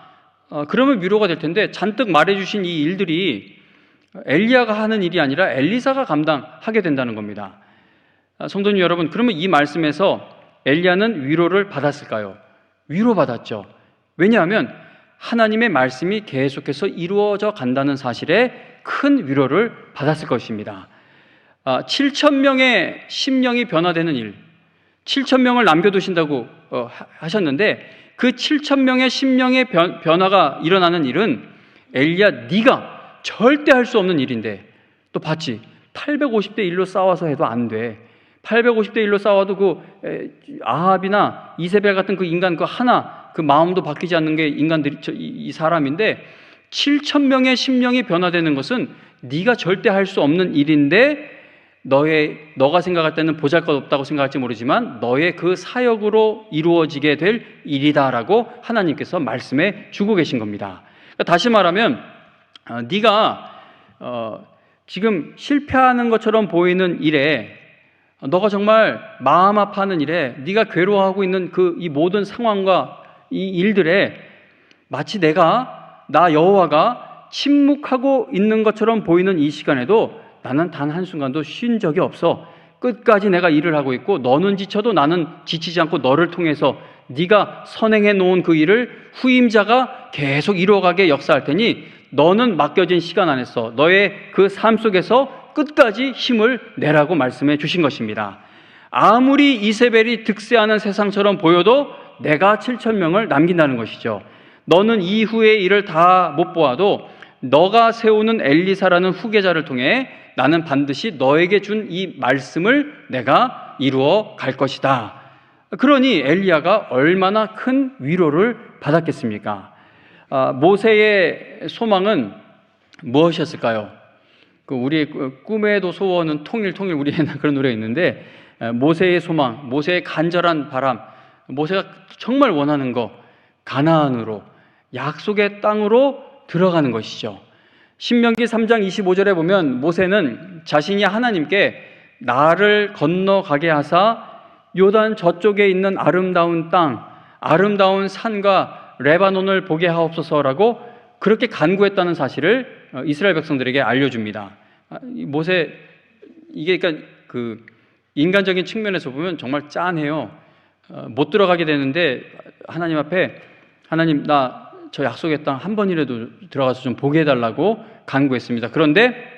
그러면 위로가 될 텐데, 잔뜩 말해주신 이 일들이 엘리야가 하는 일이 아니라 엘리사가 감당하게 된다는 겁니다. 성도님 여러분, 그러면 이 말씀에서 엘리야는 위로를 받았을까요? 위로받았죠. 왜냐하면 하나님의 말씀이 계속해서 이루어져 간다는 사실에 큰 위로를 받았을 것입니다. 7,000명의 심령이 변화되는 일, 7,000명을 남겨두신다고 하셨는데, 그 7,000명의 심령의 변화가 일어나는 일은 엘리야, 네가 절대 할 수 없는 일인데, 또 봤지? 850대 1로 싸워서 해도 안 돼. 850대 1로 싸워도 아합이나 이세벨 같은 그 인간 하나, 그 마음도 바뀌지 않는 게 인간들이, 이 사람인데, 7,000명의 심령이 변화되는 것은 네가 절대 할 수 없는 일인데, 너가 생각할 때는 보잘것없다고 생각할지 모르지만 너의 그 사역으로 이루어지게 될 일이다라고 하나님께서 말씀해 주고 계신 겁니다. 그러니까 다시 말하면 네가 지금 실패하는 것처럼 보이는 일에, 너가 정말 마음 아파하는 일에, 네가 괴로워하고 있는 이 모든 상황과 이 일들에 마치 나 여호와가 침묵하고 있는 것처럼 보이는 이 시간에도 나는 단 한순간도 쉰 적이 없어. 끝까지 내가 일을 하고 있고, 너는 지쳐도 나는 지치지 않고 너를 통해서 네가 선행해 놓은 그 일을 후임자가 계속 이루어가게 역사할 테니 너는 맡겨진 시간 안에서 너의 그 삶 속에서 끝까지 힘을 내라고 말씀해 주신 것입니다. 아무리 이세벨이 득세하는 세상처럼 보여도 내가 7,000명을 남긴다는 것이죠. 너는 이후의 일을 다 못 보아도 너가 세우는 엘리사라는 후계자를 통해 나는 반드시 너에게 준 이 말씀을 내가 이루어 갈 것이다. 그러니 엘리야가 얼마나 큰 위로를 받았겠습니까? 모세의 소망은 무엇이었을까요? 우리의 꿈에도 소원은 통일 우리 옛날 그런 노래가 있는데, 모세의 소망, 모세의 간절한 바람, 모세가 정말 원하는 거, 가나안으로, 약속의 땅으로 들어가는 것이죠. 신명기 3장 25절에 보면 모세는 자신이 하나님께 나를 건너가게 하사 요단 저쪽에 있는 아름다운 땅, 아름다운 산과 레바논을 보게 하옵소서라고 그렇게 간구했다는 사실을 이스라엘 백성들에게 알려줍니다. 모세, 이게 그러니까 인간적인 측면에서 보면 정말 짠해요. 못 들어가게 되는데 하나님 앞에, 하나님 나 저 약속의 땅 한 번이라도 들어가서 좀 보게 해달라고 간구했습니다. 그런데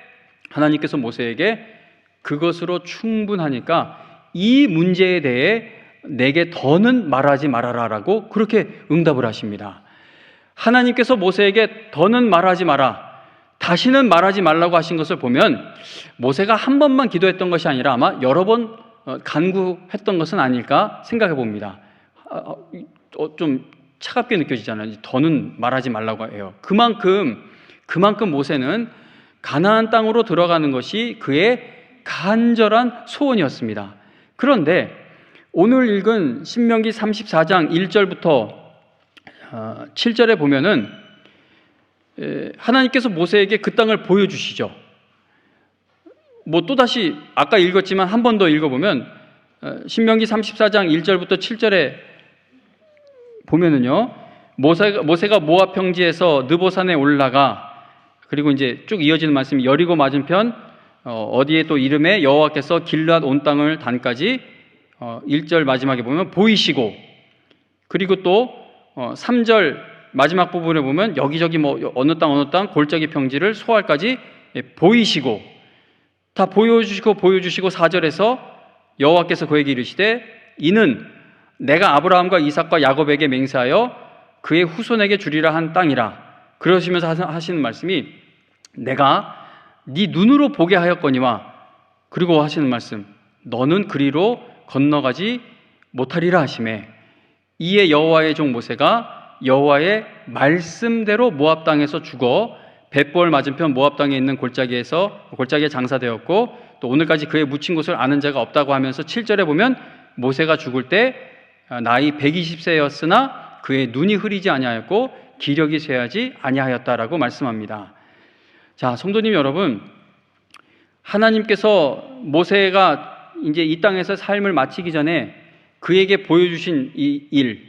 하나님께서 모세에게 그것으로 충분하니까 이 문제에 대해 내게 더는 말하지 말아라라고 그렇게 응답을 하십니다. 하나님께서 모세에게 더는 말하지 마라, 다시는 말하지 말라고 하신 것을 보면 모세가 한 번만 기도했던 것이 아니라 아마 여러 번 간구했던 것은 아닐까 생각해 봅니다. 좀 차갑게 느껴지잖아요. 더는 말하지 말라고 해요. 그만큼 모세는 가나안 땅으로 들어가는 것이 그의 간절한 소원이었습니다. 그런데 오늘 읽은 신명기 34장 1절부터 7절에 보면은 하나님께서 모세에게 그 땅을 보여주시죠. 또다시 아까 읽었지만 한 번 더 읽어보면 신명기 34장 1절부터 7절에 보면은요, 모세가 모압 평지에서 느보산에 올라가, 그리고 이제 쭉 이어지는 말씀이 여리고 맞은편 어디에 또 이름에 여호와께서 길앗 온 땅을 단까지 1절 마지막에 보면 보이시고, 그리고 또 3절 마지막 부분에 보면 여기저기 어느 땅 골짜기 평지를 소알까지 보이시고, 다 보여주시고 4절에서 여호와께서 그에게 이르시되 이는 내가 아브라함과 이삭과 야곱에게 맹세하여 그의 후손에게 주리라 한 땅이라. 그러시면서 하시는 말씀이 내가 네 눈으로 보게 하였거니와, 그리고 하시는 말씀 너는 그리로 건너가지 못하리라 하시매, 이에 여호와의 종 모세가 여호와의 말씀대로 모압 땅에서 죽어 벳볼 맞은편 모압 땅에 있는 골짜기에 장사되었고, 또 오늘까지 그의 묻힌 곳을 아는 자가 없다고 하면서 7절에 보면 모세가 죽을 때 나이 120세였으나 그의 눈이 흐리지 아니하였고 기력이 쇠하지 아니하였다라고 말씀합니다. 자, 성도님 여러분, 하나님께서 모세가 이제 이 땅에서 삶을 마치기 전에 그에게 보여주신 이 일,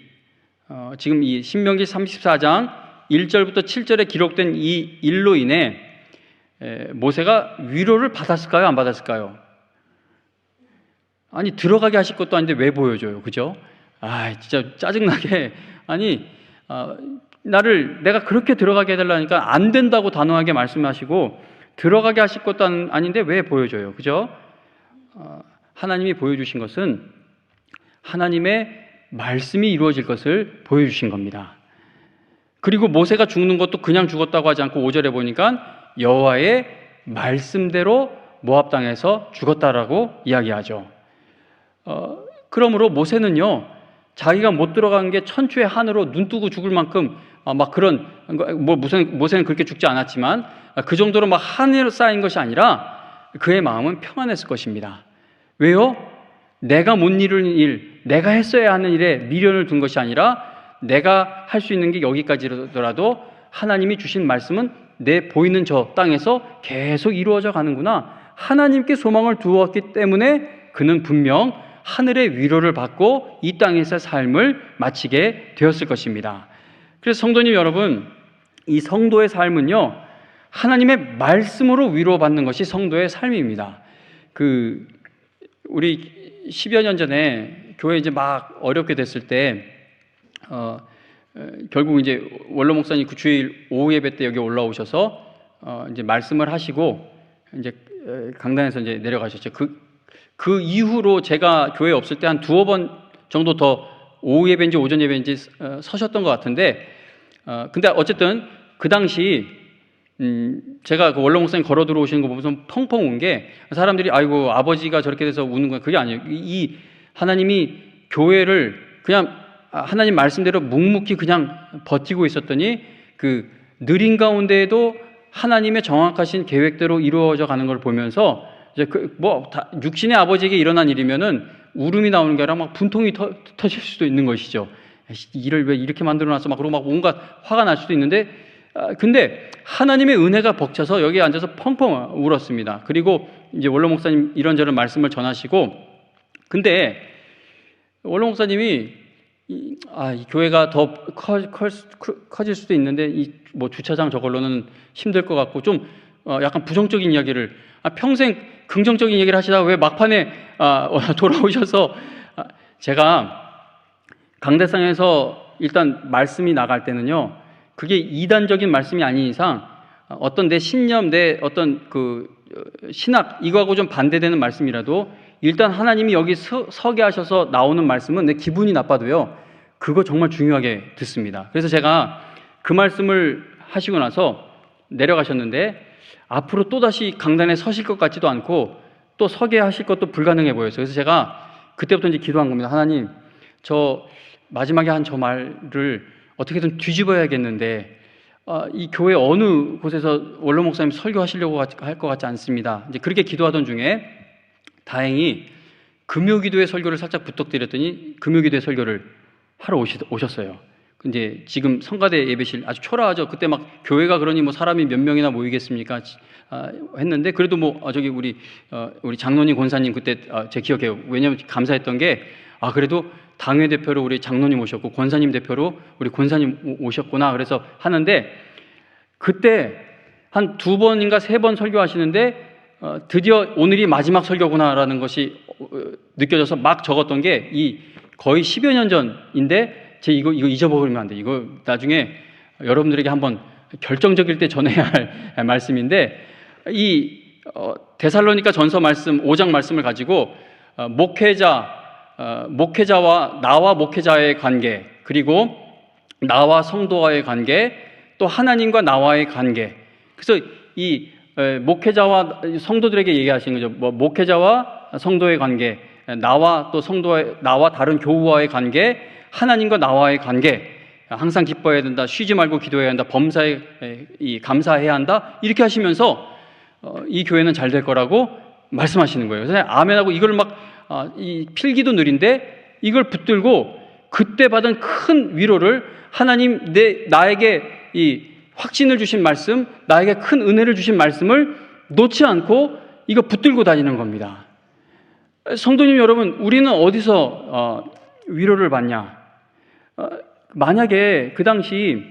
지금 이 신명기 34장 1절부터 7절에 기록된 이 일로 인해 모세가 위로를 받았을까요? 안 받았을까요? 아니, 들어가게 하실 것도 아닌데 왜 보여줘요? 그죠? 진짜 짜증나게. 내가 그렇게 들어가게 해달라니까 안 된다고 단호하게 말씀하시고 들어가게 하실 것도 아닌데 왜 보여줘요? 그죠? 하나님이 보여주신 것은 하나님의 말씀이 이루어질 것을 보여주신 겁니다. 그리고 모세가 죽는 것도 그냥 죽었다고 하지 않고 5절에 보니까 여호와의 말씀대로 모압 땅에서 죽었다라고 이야기하죠. 그러므로 모세는요, 자기가 못 들어간 게 천추의 한으로 눈 뜨고 죽을 만큼 모세는 그렇게 죽지 않았지만 그 정도로 한으로 쌓인 것이 아니라 그의 마음은 평안했을 것입니다. 왜요? 내가 못 이루는 일, 내가 했어야 하는 일에 미련을 둔 것이 아니라 내가 할 수 있는 게 여기까지더라도 하나님이 주신 말씀은 내 보이는 저 땅에서 계속 이루어져 가는구나. 하나님께 소망을 두었기 때문에 그는 분명 하늘의 위로를 받고 이 땅에서 삶을 마치게 되었을 것입니다. 그래서 성도님 여러분, 이 성도의 삶은요, 하나님의 말씀으로 위로받는 것이 성도의 삶입니다. 우리 10여 년 전에 교회 이제 막 어렵게 됐을 때, 결국 이제 원로 목사님 그 주일 오후 예배 때 여기 올라오셔서 이제 말씀을 하시고 이제 강단에서 이제 내려가셨죠. 그 이후로 제가 교회에 없을 때 한 두어 번 정도 더 오후 예배인지 오전 예배인지 서셨던 것 같은데, 근데 어쨌든 그 당시 제가 그 원로 목사님 걸어 들어오시는 거 보면서 펑펑 운 게, 사람들이 아이고 아버지가 저렇게 돼서 우는 거야. 그게 아니에요. 이 하나님이 교회를 그냥 하나님 말씀대로 묵묵히 그냥 버티고 있었더니 그 느린 가운데에도 하나님의 정확하신 계획대로 이루어져 가는 걸 보면서 이제 육신의 아버지에게 일어난 일이면은 울음이 나오는 게 아니라 막 분통이 터질 수도 있는 것이죠. 일을 왜 이렇게 만들어놨어? 막 그러고 막 온갖 화가 날 수도 있는데, 근데 하나님의 은혜가 벅차서 여기에 앉아서 펑펑 울었습니다. 그리고 이제 원로 목사님 이런저런 말씀을 전하시고, 근데 원로 목사님이 이 교회가 더 커질 수도 있는데 뭐 주차장 저걸로는 힘들 것 같고 좀 약간 부정적인 이야기를, 평생 긍정적인 얘기를 하시다가 왜 막판에 돌아오셔서, 제가 강대상에서 일단 말씀이 나갈 때는요, 그게 이단적인 말씀이 아닌 이상 어떤 내 신념, 내 어떤 그 신학 이거하고 좀 반대되는 말씀이라도 일단 하나님이 여기 서게 하셔서 나오는 말씀은 내 기분이 나빠도요, 그거 정말 중요하게 듣습니다. 그래서 제가 그 말씀을 하시고 나서 내려가셨는데 앞으로 또다시 강단에 서실 것 같지도 않고 또 서게 하실 것도 불가능해 보였어요. 그래서 제가 그때부터 이제 기도한 겁니다. 하나님, 저 마지막에 한 저 말을 어떻게든 뒤집어야겠는데 이 교회 어느 곳에서 원로 목사님 설교하시려고 할 것 같지 않습니다. 이제 그렇게 기도하던 중에 다행히 금요기도회 설교를 살짝 부탁드렸더니 금요기도회 설교를 하러 오셨어요. 이제 지금 성가대 예배실 아주 초라하죠. 그때 막 교회가 그러니 뭐 사람이 몇 명이나 모이겠습니까? 했는데 그래도 뭐 저기 우리 장로님 권사님 그때 제 기억해요. 왜냐하면 감사했던 게 그래도 당회 대표로 우리 장로님 오셨고 권사님 대표로 우리 권사님 오셨구나. 그래서 하는데 그때 한 2번인가 3번 설교하시는데 드디어 오늘이 마지막 설교구나라는 것이 느껴져서 막 적었던 게 이 거의 10여 년 전인데 이거 잊어버리면 안 돼. 이거 나중에 여러분들에게 한번 결정적일 때 전해야 할 말씀인데, 이 데살로니가 전서 말씀 5장 말씀을 가지고 목회자와 나와 목회자의 관계, 그리고 나와 성도와의 관계, 또 하나님과 나와의 관계. 그래서 이 목회자와 성도들에게 얘기하시는 거죠. 뭐 목회자와 성도의 관계, 나와 또 나와 다른 교우와의 관계, 하나님과 나와의 관계, 항상 기뻐해야 된다, 쉬지 말고 기도해야 한다, 범사에 감사해야 한다, 이렇게 하시면서 이 교회는 잘 될 거라고 말씀하시는 거예요. 그래서 아멘하고 이걸 이 필기도 느린데 이걸 붙들고 그때 받은 큰 위로를 하나님 나에게 이 확신을 주신 말씀, 나에게 큰 은혜를 주신 말씀을 놓지 않고 이거 붙들고 다니는 겁니다. 성도님 여러분, 우리는 어디서 위로를 받냐? 만약에 그 당시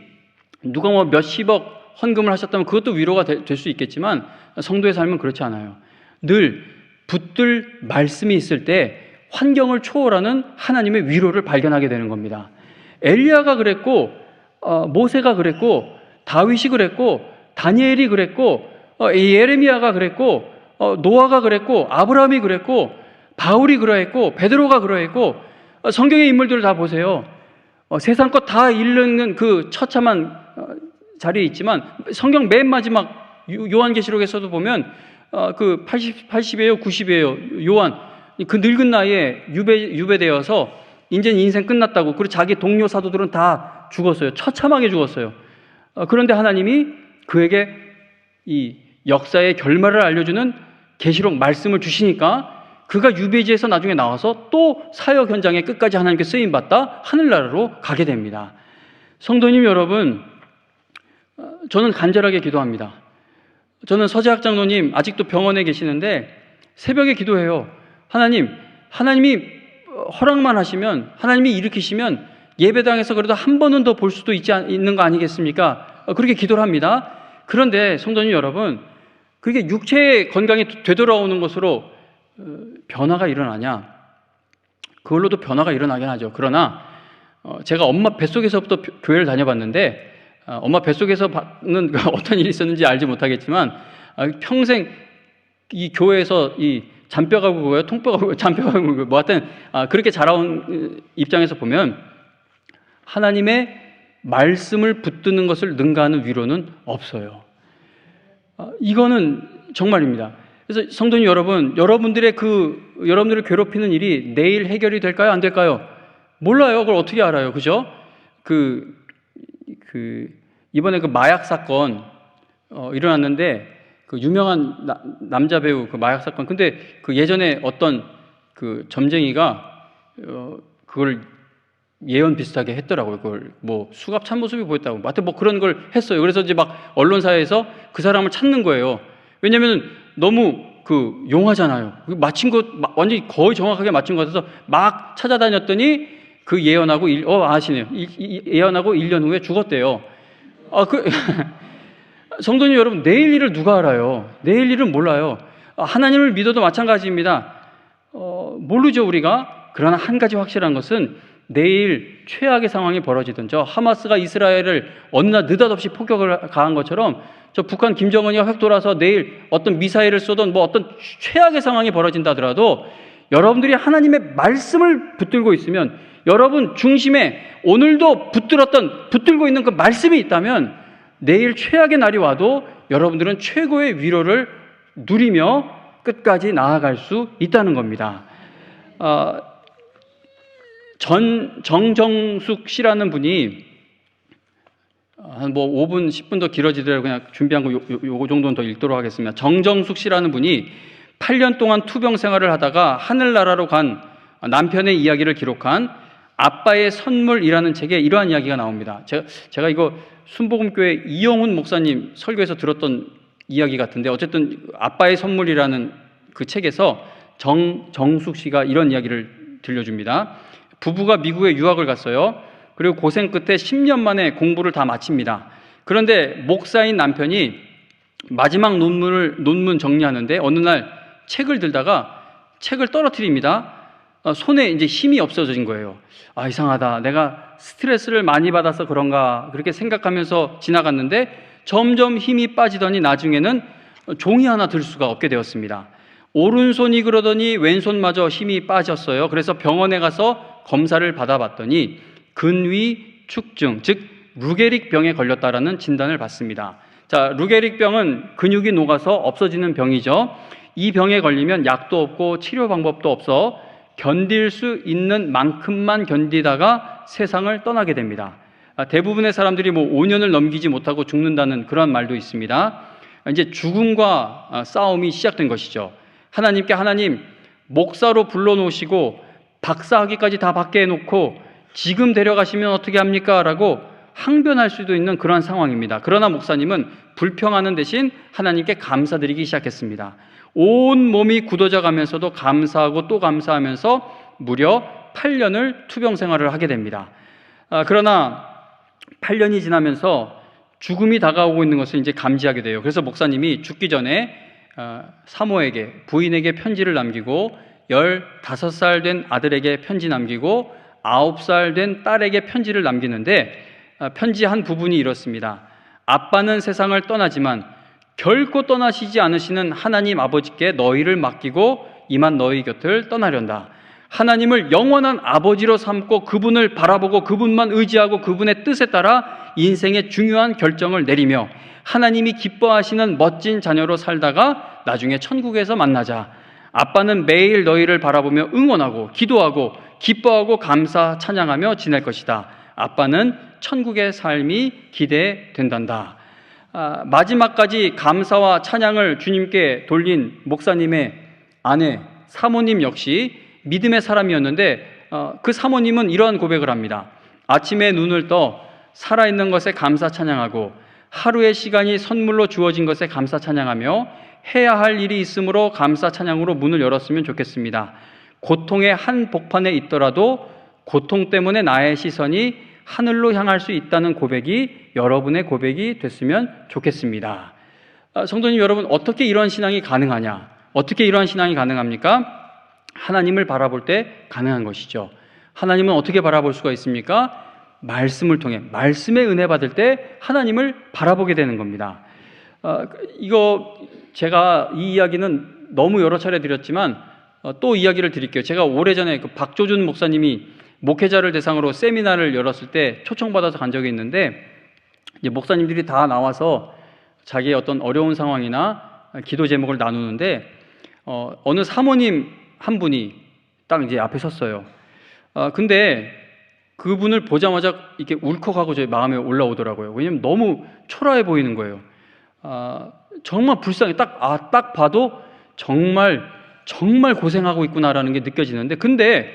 누가 뭐 몇십억 헌금을 하셨다면 그것도 위로가 될 수 있겠지만 성도의 삶은 그렇지 않아요. 늘 붙들 말씀이 있을 때 환경을 초월하는 하나님의 위로를 발견하게 되는 겁니다. 엘리야가 그랬고 모세가 그랬고 다윗이 그랬고 다니엘이 그랬고 예레미야가 그랬고 노아가 그랬고 아브라함이 그랬고 바울이 그러했고 베드로가 그러했고 성경의 인물들을 다 보세요. 세상 것 다 읽는 그 처참한 자리에 있지만 성경 맨 마지막 요한계시록에서도 보면 그 80이에요 90이에요 요한 그 늙은 나이에 유배되어서 이제는 인생 끝났다고, 그리고 자기 동료 사도들은 다 죽었어요. 처참하게 죽었어요. 그런데 하나님이 그에게 이 역사의 결말을 알려주는 계시록 말씀을 주시니까 그가 유배지에서 나중에 나와서 또 사역 현장에 끝까지 하나님께 쓰임받다 하늘나라로 가게 됩니다. 성도님 여러분, 저는 간절하게 기도합니다. 저는 서재학 장로님 아직도 병원에 계시는데 새벽에 기도해요. 하나님이 허락만 하시면, 하나님이 일으키시면 예배당에서 그래도 한 번은 더 볼 수도 있는 거 아니겠습니까? 그렇게 기도를 합니다. 그런데 성도님 여러분, 그게 육체의 건강이 되돌아오는 것으로 변화가 일어나냐? 그걸로도 변화가 일어나긴 하죠. 그러나 제가 엄마 뱃속에서부터 교회를 다녀봤는데, 엄마 뱃속에서 받는 어떤 일이 있었는지 알지 못하겠지만 평생 이 교회에서 이 잔뼈가 굵어요, 통뼈가 굵어요, 잔뼈가 굵어요, 뭐 하여튼 그렇게 자라온 입장에서 보면 하나님의 말씀을 붙드는 것을 능가하는 위로는 없어요. 이거는 정말입니다. 그래서 성도님 여러분, 여러분들을 괴롭히는 일이 내일 해결이 될까요? 안 될까요? 몰라요. 그걸 어떻게 알아요? 그죠? 이번에 그 마약 사건 일어났는데, 그 유명한 남자 배우 그 마약 사건. 근데 그 예전에 어떤 그 점쟁이가 그걸 예언 비슷하게 했더라고요. 그걸 뭐 수갑 찬 모습이 보였다고. 하여튼 뭐 그런 걸 했어요. 그래서 이제 막 언론사에서 그 사람을 찾는 거예요. 왜냐면 너무 그 용하잖아요. 맞힌 것 완전히 거의 정확하게 맞힌 것 같아서 막 찾아다녔더니 그 예언하고 아시네요. 예언하고 1년 후에 죽었대요. 성도님 여러분, 내일 일을 누가 알아요? 내일 일은 몰라요. 하나님을 믿어도 마찬가지입니다. 모르죠, 우리가. 그러나 한 가지 확실한 것은 내일 최악의 상황이 벌어지든, 저 하마스가 이스라엘을 어느 날 느닷없이 폭격을 가한 것처럼 저 북한 김정은이가 획 돌아서 내일 어떤 미사일을 쏘든 뭐 어떤 최악의 상황이 벌어진다 하더라도 여러분들이 하나님의 말씀을 붙들고 있으면, 여러분 중심에 오늘도 붙들고 있는 그 말씀이 있다면 내일 최악의 날이 와도 여러분들은 최고의 위로를 누리며 끝까지 나아갈 수 있다는 겁니다. 정정숙 씨라는 분이 한 뭐 5분, 10분 더 길어지더라도 그냥 준비한 거 요거 정도는 더 읽도록 하겠습니다. 정정숙 씨라는 분이 8년 동안 투병 생활을 하다가 하늘나라로 간 남편의 이야기를 기록한 아빠의 선물이라는 책에 이러한 이야기가 나옵니다. 제가 이거 순복음교회 이영훈 목사님 설교에서 들었던 이야기 같은데, 어쨌든 아빠의 선물이라는 그 책에서 정숙 씨가 이런 이야기를 들려줍니다. 부부가 미국에 유학을 갔어요. 그리고 고생 끝에 10년 만에 공부를 다 마칩니다. 그런데 목사인 남편이 마지막 논문 정리하는데 어느 날 책을 들다가 책을 떨어뜨립니다. 손에 이제 힘이 없어진 거예요. 이상하다. 내가 스트레스를 많이 받아서 그런가, 그렇게 생각하면서 지나갔는데 점점 힘이 빠지더니 나중에는 종이 하나 들 수가 없게 되었습니다. 오른손이 그러더니 왼손마저 힘이 빠졌어요. 그래서 병원에 가서 검사를 받아봤더니 근위 축증, 즉 루게릭 병에 걸렸다라는 진단을 받습니다. 자, 루게릭 병은 근육이 녹아서 없어지는 병이죠. 이 병에 걸리면 약도 없고 치료 방법도 없어 견딜 수 있는 만큼만 견디다가 세상을 떠나게 됩니다. 대부분의 사람들이 뭐 5년을 넘기지 못하고 죽는다는 그런 말도 있습니다. 이제 죽음과 싸움이 시작된 것이죠. 하나님 목사로 불러놓으시고 박사학위까지 다 받게 해놓고 지금 데려가시면 어떻게 합니까? 라고 항변할 수도 있는 그런 상황입니다. 그러나 목사님은 불평하는 대신 하나님께 감사드리기 시작했습니다. 온 몸이 굳어져 가면서도 감사하고 또 감사하면서 무려 8년을 투병 생활을 하게 됩니다. 그러나 8년이 지나면서 죽음이 다가오고 있는 것을 이제 감지하게 돼요. 그래서 목사님이 죽기 전에 사모에게, 부인에게 편지를 남기고 15살 된 아들에게 편지 남기고 9살 된 딸에게 편지를 남기는데, 편지 한 부분이 이렇습니다. 아빠는 세상을 떠나지만 결코 떠나시지 않으시는 하나님 아버지께 너희를 맡기고 이만 너희 곁을 떠나련다. 하나님을 영원한 아버지로 삼고 그분을 바라보고 그분만 의지하고 그분의 뜻에 따라 인생의 중요한 결정을 내리며 하나님이 기뻐하시는 멋진 자녀로 살다가 나중에 천국에서 만나자. 아빠는 매일 너희를 바라보며 응원하고 기도하고 기뻐하고 감사 찬양하며 지낼 것이다. 아빠는 천국의 삶이 기대된단다. 마지막까지 감사와 찬양을 주님께 돌린 목사님의 아내 사모님 역시 믿음의 사람이었는데, 그 사모님은 이러한 고백을 합니다. 아침에 눈을 떠 살아있는 것에 감사 찬양하고 하루의 시간이 선물로 주어진 것에 감사 찬양하며 해야 할 일이 있으므로 감사 찬양으로 문을 열었으면 좋겠습니다. 고통의 한 복판에 있더라도 고통 때문에 나의 시선이 하늘로 향할 수 있다는 고백이 여러분의 고백이 됐으면 좋겠습니다. 성도님 여러분, 어떻게 이런 신앙이 가능하냐? 어떻게 이러한 신앙이 가능합니까? 하나님을 바라볼 때 가능한 것이죠. 하나님은 어떻게 바라볼 수가 있습니까? 말씀을 통해, 말씀의 은혜 받을 때 하나님을 바라보게 되는 겁니다. 이거 제가 이 이야기는 너무 여러 차례 드렸지만 또 이야기를 드릴게요. 제가 오래전에 그 박조준 목사님이 목회자를 대상으로 세미나를 열었을 때 초청받아서 간 적이 있는데, 이제 목사님들이 다 나와서 자기의 어떤 어려운 상황이나 기도 제목을 나누는데 어느 사모님 한 분이 딱 이제 앞에 섰어요. 근데 그분을 보자마자 이렇게 울컥하고 제 마음에 올라오더라고요. 왜냐면 너무 초라해 보이는 거예요. 정말 불쌍해. 딱 봐도 정말 고생하고 있구나라는 게 느껴지는데, 근데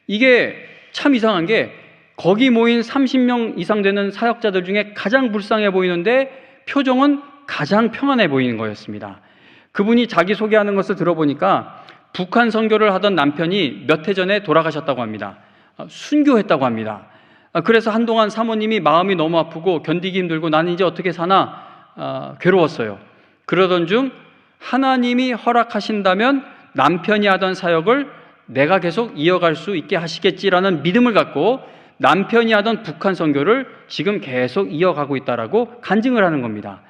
이게 참 이상한 게 거기 모인 30명 이상 되는 사역자들 중에 가장 불쌍해 보이는데 표정은 가장 평안해 보이는 거였습니다. 그분이 자기 소개하는 것을 들어보니까 북한 선교를 하던 남편이 몇 해 전에 돌아가셨다고 합니다. 순교했다고 합니다. 그래서 한동안 사모님이 마음이 너무 아프고 견디기 힘들고 나는 이제 어떻게 사나 괴로웠어요. 그러던 중 하나님이 허락하신다면 남편이 하던 사역을 내가 계속 이어갈 수 있게 하시겠지라는 믿음을 갖고 남편이 하던 북한 선교를 지금 계속 이어가고 있다라고 간증을 하는 겁니다.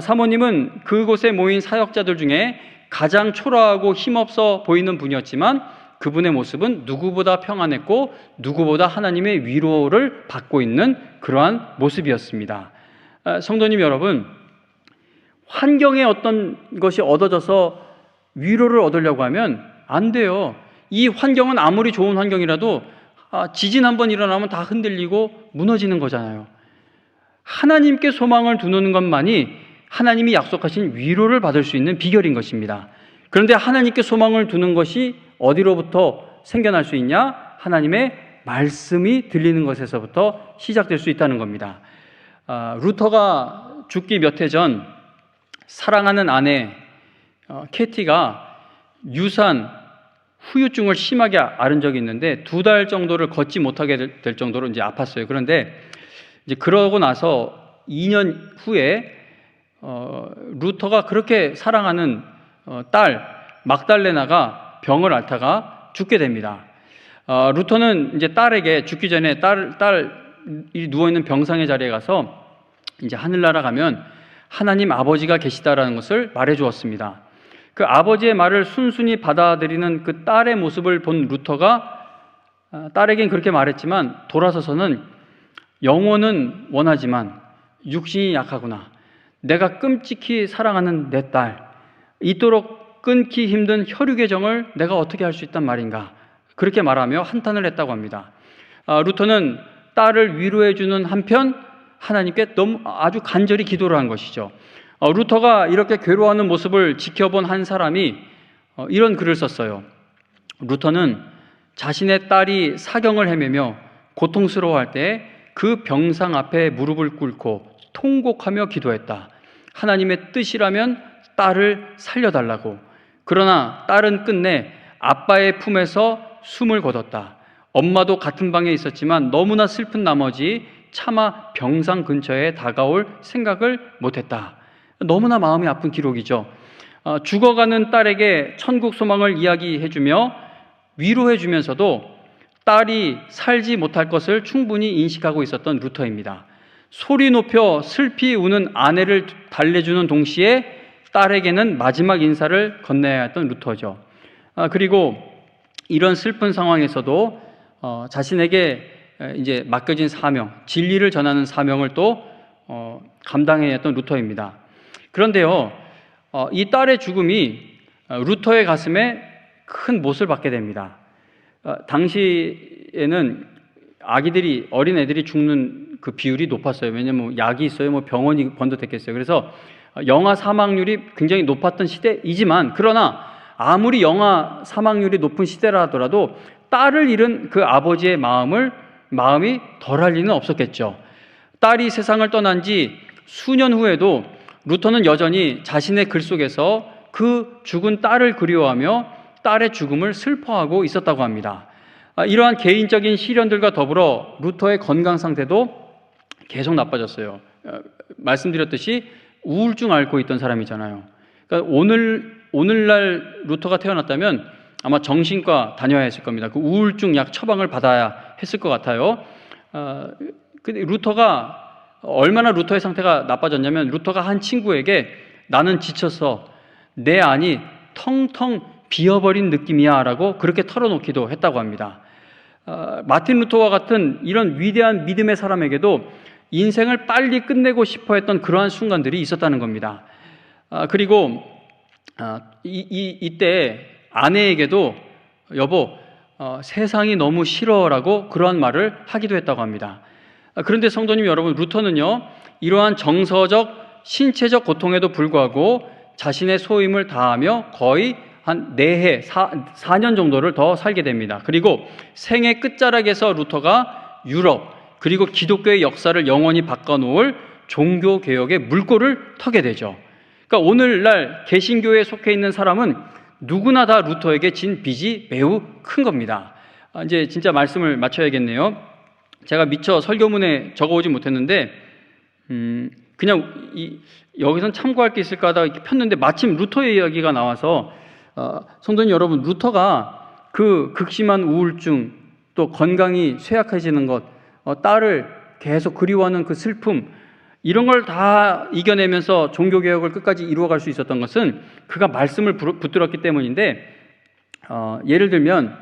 사모님은 그곳에 모인 사역자들 중에 가장 초라하고 힘없어 보이는 분이었지만 그분의 모습은 누구보다 평안했고 누구보다 하나님의 위로를 받고 있는 그러한 모습이었습니다. 성도님 여러분, 환경에 어떤 것이 얻어져서 위로를 얻으려고 하면 안 돼요. 이 환경은 아무리 좋은 환경이라도 지진 한번 일어나면 다 흔들리고 무너지는 거잖아요. 하나님께 소망을 두는 것만이 하나님이 약속하신 위로를 받을 수 있는 비결인 것입니다. 그런데 하나님께 소망을 두는 것이 어디로부터 생겨날 수 있냐? 하나님의 말씀이 들리는 것에서부터 시작될 수 있다는 겁니다. 루터가 죽기 몇 해 전 사랑하는 아내 캐티가 유산 후유증을 심하게 앓은 적이 있는데 2달 정도를 걷지 못하게 될 정도로 이제 아팠어요. 그런데 이제 그러고 나서 2년 후에 루터가 그렇게 사랑하는 딸 막달레나가 병을 앓다가 죽게 됩니다. 루터는 이제 딸에게 죽기 전에 딸이 누워있는 병상의 자리에 가서 이제 하늘나라 가면 하나님 아버지가 계시다라는 것을 말해 주었습니다. 그 아버지의 말을 순순히 받아들이는 그 딸의 모습을 본 루터가 딸에겐 그렇게 말했지만 돌아서서는 영혼은 원하지만 육신이 약하구나. 내가 끔찍히 사랑하는 내 딸, 이토록 끊기 힘든 혈육의 정을 내가 어떻게 할 수 있단 말인가. 그렇게 말하며 한탄을 했다고 합니다. 루터는 딸을 위로해주는 한편 하나님께 너무 아주 간절히 기도를 한 것이죠. 루터가 이렇게 괴로워하는 모습을 지켜본 한 사람이 이런 글을 썼어요. 루터는 자신의 딸이 사경을 헤매며 고통스러워할 때 그 병상 앞에 무릎을 꿇고 통곡하며 기도했다. 하나님의 뜻이라면 딸을 살려달라고. 그러나 딸은 끝내 아빠의 품에서 숨을 거뒀다. 엄마도 같은 방에 있었지만 너무나 슬픈 나머지 차마 병상 근처에 다가올 생각을 못했다. 너무나 마음이 아픈 기록이죠. 죽어가는 딸에게 천국 소망을 이야기해주며 위로해주면서도 딸이 살지 못할 것을 충분히 인식하고 있었던 루터입니다. 소리 높여 슬피 우는 아내를 달래주는 동시에 딸에게는 마지막 인사를 건네야 했던 루터죠. 그리고 이런 슬픈 상황에서도 자신에게 이제 맡겨진 사명, 진리를 전하는 사명을 또 감당해야 했던 루터입니다. 그런데요, 이 딸의 죽음이 루터의 가슴에 큰 못을 받게 됩니다. 당시에는 아기들이, 어린애들이 죽는 그 비율이 높았어요. 왜냐면 약이 있어요. 뭐 병원이 번듯했겠어요. 그래서 영아 사망률이 굉장히 높았던 시대이지만, 그러나 아무리 영아 사망률이 높은 시대라 하더라도 딸을 잃은 그 아버지의 마음이 덜할 리는 없었겠죠. 딸이 세상을 떠난 지 수년 후에도 루터는 여전히 자신의 글 속에서 그 죽은 딸을 그리워하며 딸의 죽음을 슬퍼하고 있었다고 합니다. 이러한 개인적인 시련들과 더불어 루터의 건강 상태도 계속 나빠졌어요. 말씀드렸듯이 우울증 앓고 있던 사람이잖아요. 그러니까 오늘날 루터가 태어났다면 아마 정신과 다녀야 했을 겁니다. 그 우울증 약 처방을 받아야 했을 것 같아요. 근데 루터가 얼마나 루터의 상태가 나빠졌냐면 루터가 한 친구에게 나는 지쳤어. 내 안이 텅텅 비어버린 느낌이야 라고 그렇게 털어놓기도 했다고 합니다. 마틴 루터와 같은 이런 위대한 믿음의 사람에게도 인생을 빨리 끝내고 싶어 했던 그러한 순간들이 있었다는 겁니다. 그리고 이때 아내에게도 여보 세상이 너무 싫어라고 그러한 말을 하기도 했다고 합니다. 그런데 성도님 여러분, 루터는요 이러한 정서적 신체적 고통에도 불구하고 자신의 소임을 다하며 거의 한 4해, 4년 정도를 더 살게 됩니다. 그리고 생애 끝자락에서 루터가 유럽 그리고 기독교의 역사를 영원히 바꿔놓을 종교개혁의 물꼬를 터게 되죠. 그러니까 오늘날 개신교에 속해 있는 사람은 누구나 다 루터에게 진 빚이 매우 큰 겁니다. 이제 진짜 말씀을 마쳐야겠네요. 제가 미처 설교문에 적어오지 못했는데 그냥 여기선 참고할 게 있을까 하다가 이렇게 폈는데 마침 루터의 이야기가 나와서 성도님 여러분, 루터가 그 극심한 우울증 또 건강이 쇠약해지는 것, 딸을 계속 그리워하는 그 슬픔, 이런 걸 다 이겨내면서 종교개혁을 끝까지 이루어갈 수 있었던 것은 그가 말씀을 붙들었기 때문인데, 예를 들면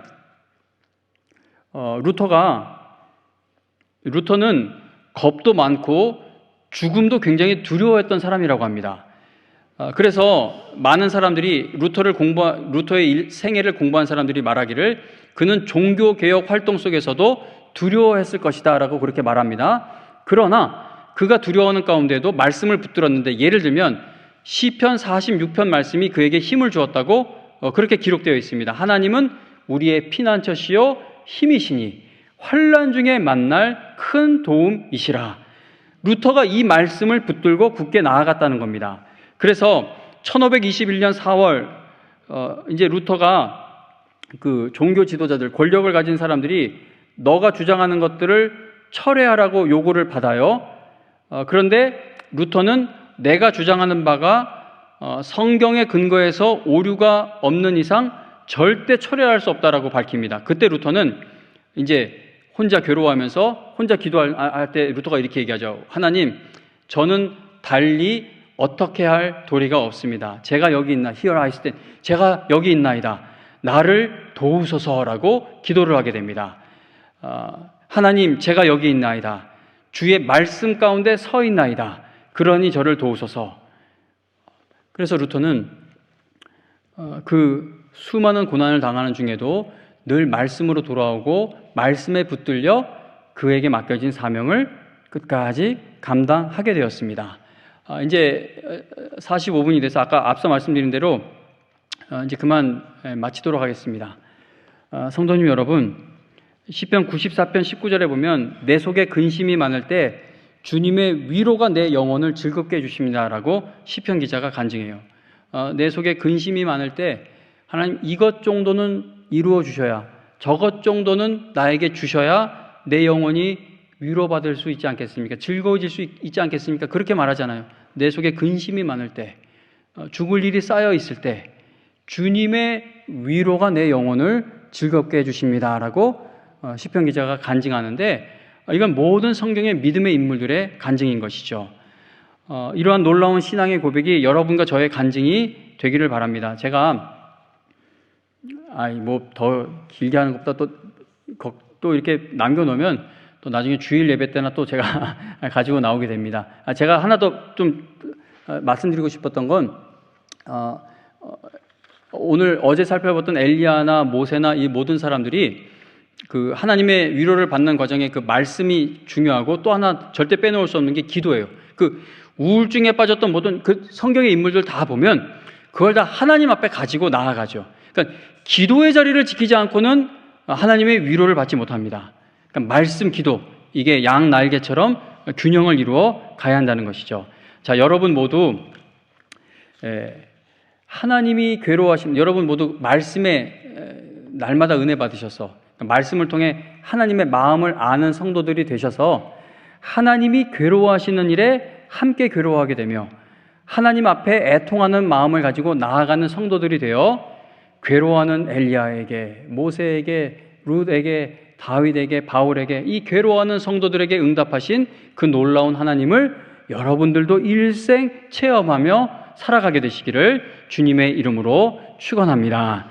루터는 겁도 많고 죽음도 굉장히 두려워했던 사람이라고 합니다. 그래서 많은 사람들이 루터의 생애를 공부한 사람들이 말하기를 그는 종교개혁 활동 속에서도 두려워했을 것이다 라고 그렇게 말합니다. 그러나 그가 두려워하는 가운데도 말씀을 붙들었는데, 예를 들면 시편 46편 말씀이 그에게 힘을 주었다고 그렇게 기록되어 있습니다. 하나님은 우리의 피난처시요 힘이시니 환난 중에 만날 큰 도움이시라. 루터가 이 말씀을 붙들고 굳게 나아갔다는 겁니다. 그래서 1521년 4월 이제 루터가 그 종교 지도자들, 권력을 가진 사람들이 너가 주장하는 것들을 철회하라고 요구를 받아요. 그런데 루터는 내가 주장하는 바가 성경의 근거에서 오류가 없는 이상 절대 철회할 수 없다라고 밝힙니다. 그때 루터는 이제 혼자 괴로워하면서 혼자 기도할 때 루터가 이렇게 얘기하죠. 하나님, 저는 달리 어떻게 할 도리가 없습니다. 제가 여기 있나, here I stand, 제가 여기 있나이다. 나를 도우소서라고 기도를 하게 됩니다. 하나님, 제가 여기 있나이다. 주의 말씀 가운데 서 있나이다. 그러니 저를 도우소서. 그래서 루터는 그 수많은 고난을 당하는 중에도 늘 말씀으로 돌아오고 말씀에 붙들려 그에게 맡겨진 사명을 끝까지 감당하게 되었습니다. 이제 45분이 돼서 아까 앞서 말씀드린 대로 이제 그만 마치도록 하겠습니다. 성도님 여러분, 시편 94편 19절에 보면 내 속에 근심이 많을 때 주님의 위로가 내 영혼을 즐겁게 해주십니다라고 시편 기자가 간증해요. 내 속에 근심이 많을 때 하나님, 이것 정도는 이루어 주셔야, 저것 정도는 나에게 주셔야 내 영혼이 위로받을 수 있지 않겠습니까? 즐거워질 수 있지 않겠습니까? 그렇게 말하잖아요. 내 속에 근심이 많을 때, 죽을 일이 쌓여 있을 때 주님의 위로가 내 영혼을 즐겁게 해주십니다라고 시편 기자가 간증하는데, 이건 모든 성경의 믿음의 인물들의 간증인 것이죠. 이러한 놀라운 신앙의 고백이 여러분과 저의 간증이 되기를 바랍니다. 제가 뭐 더 길게 하는 것보다 또 이렇게 남겨놓으면 또 나중에 주일 예배 때나 또 제가 가지고 나오게 됩니다. 제가 하나 더 좀 말씀드리고 싶었던 건 어제 살펴봤던 엘리야나 모세나 이 모든 사람들이 그 하나님의 위로를 받는 과정에 그 말씀이 중요하고, 또 하나 절대 빼놓을 수 없는 게 기도예요. 그 우울증에 빠졌던 모든 그 성경의 인물들 다 보면 그걸 다 하나님 앞에 가지고 나아가죠. 그러니까 기도의 자리를 지키지 않고는 하나님의 위로를 받지 못합니다. 그러니까 말씀 기도, 이게 양 날개처럼 균형을 이루어 가야 한다는 것이죠. 자, 여러분 모두 하나님이 괴로워하시는, 여러분 모두 말씀에 날마다 은혜 받으셔서 말씀을 통해 하나님의 마음을 아는 성도들이 되셔서 하나님이 괴로워하시는 일에 함께 괴로워하게 되며 하나님 앞에 애통하는 마음을 가지고 나아가는 성도들이 되어 괴로워하는 엘리야에게, 모세에게, 룻에게, 다윗에게, 바울에게, 이 괴로워하는 성도들에게 응답하신 그 놀라운 하나님을 여러분들도 일생 체험하며 살아가게 되시기를 주님의 이름으로 축원합니다.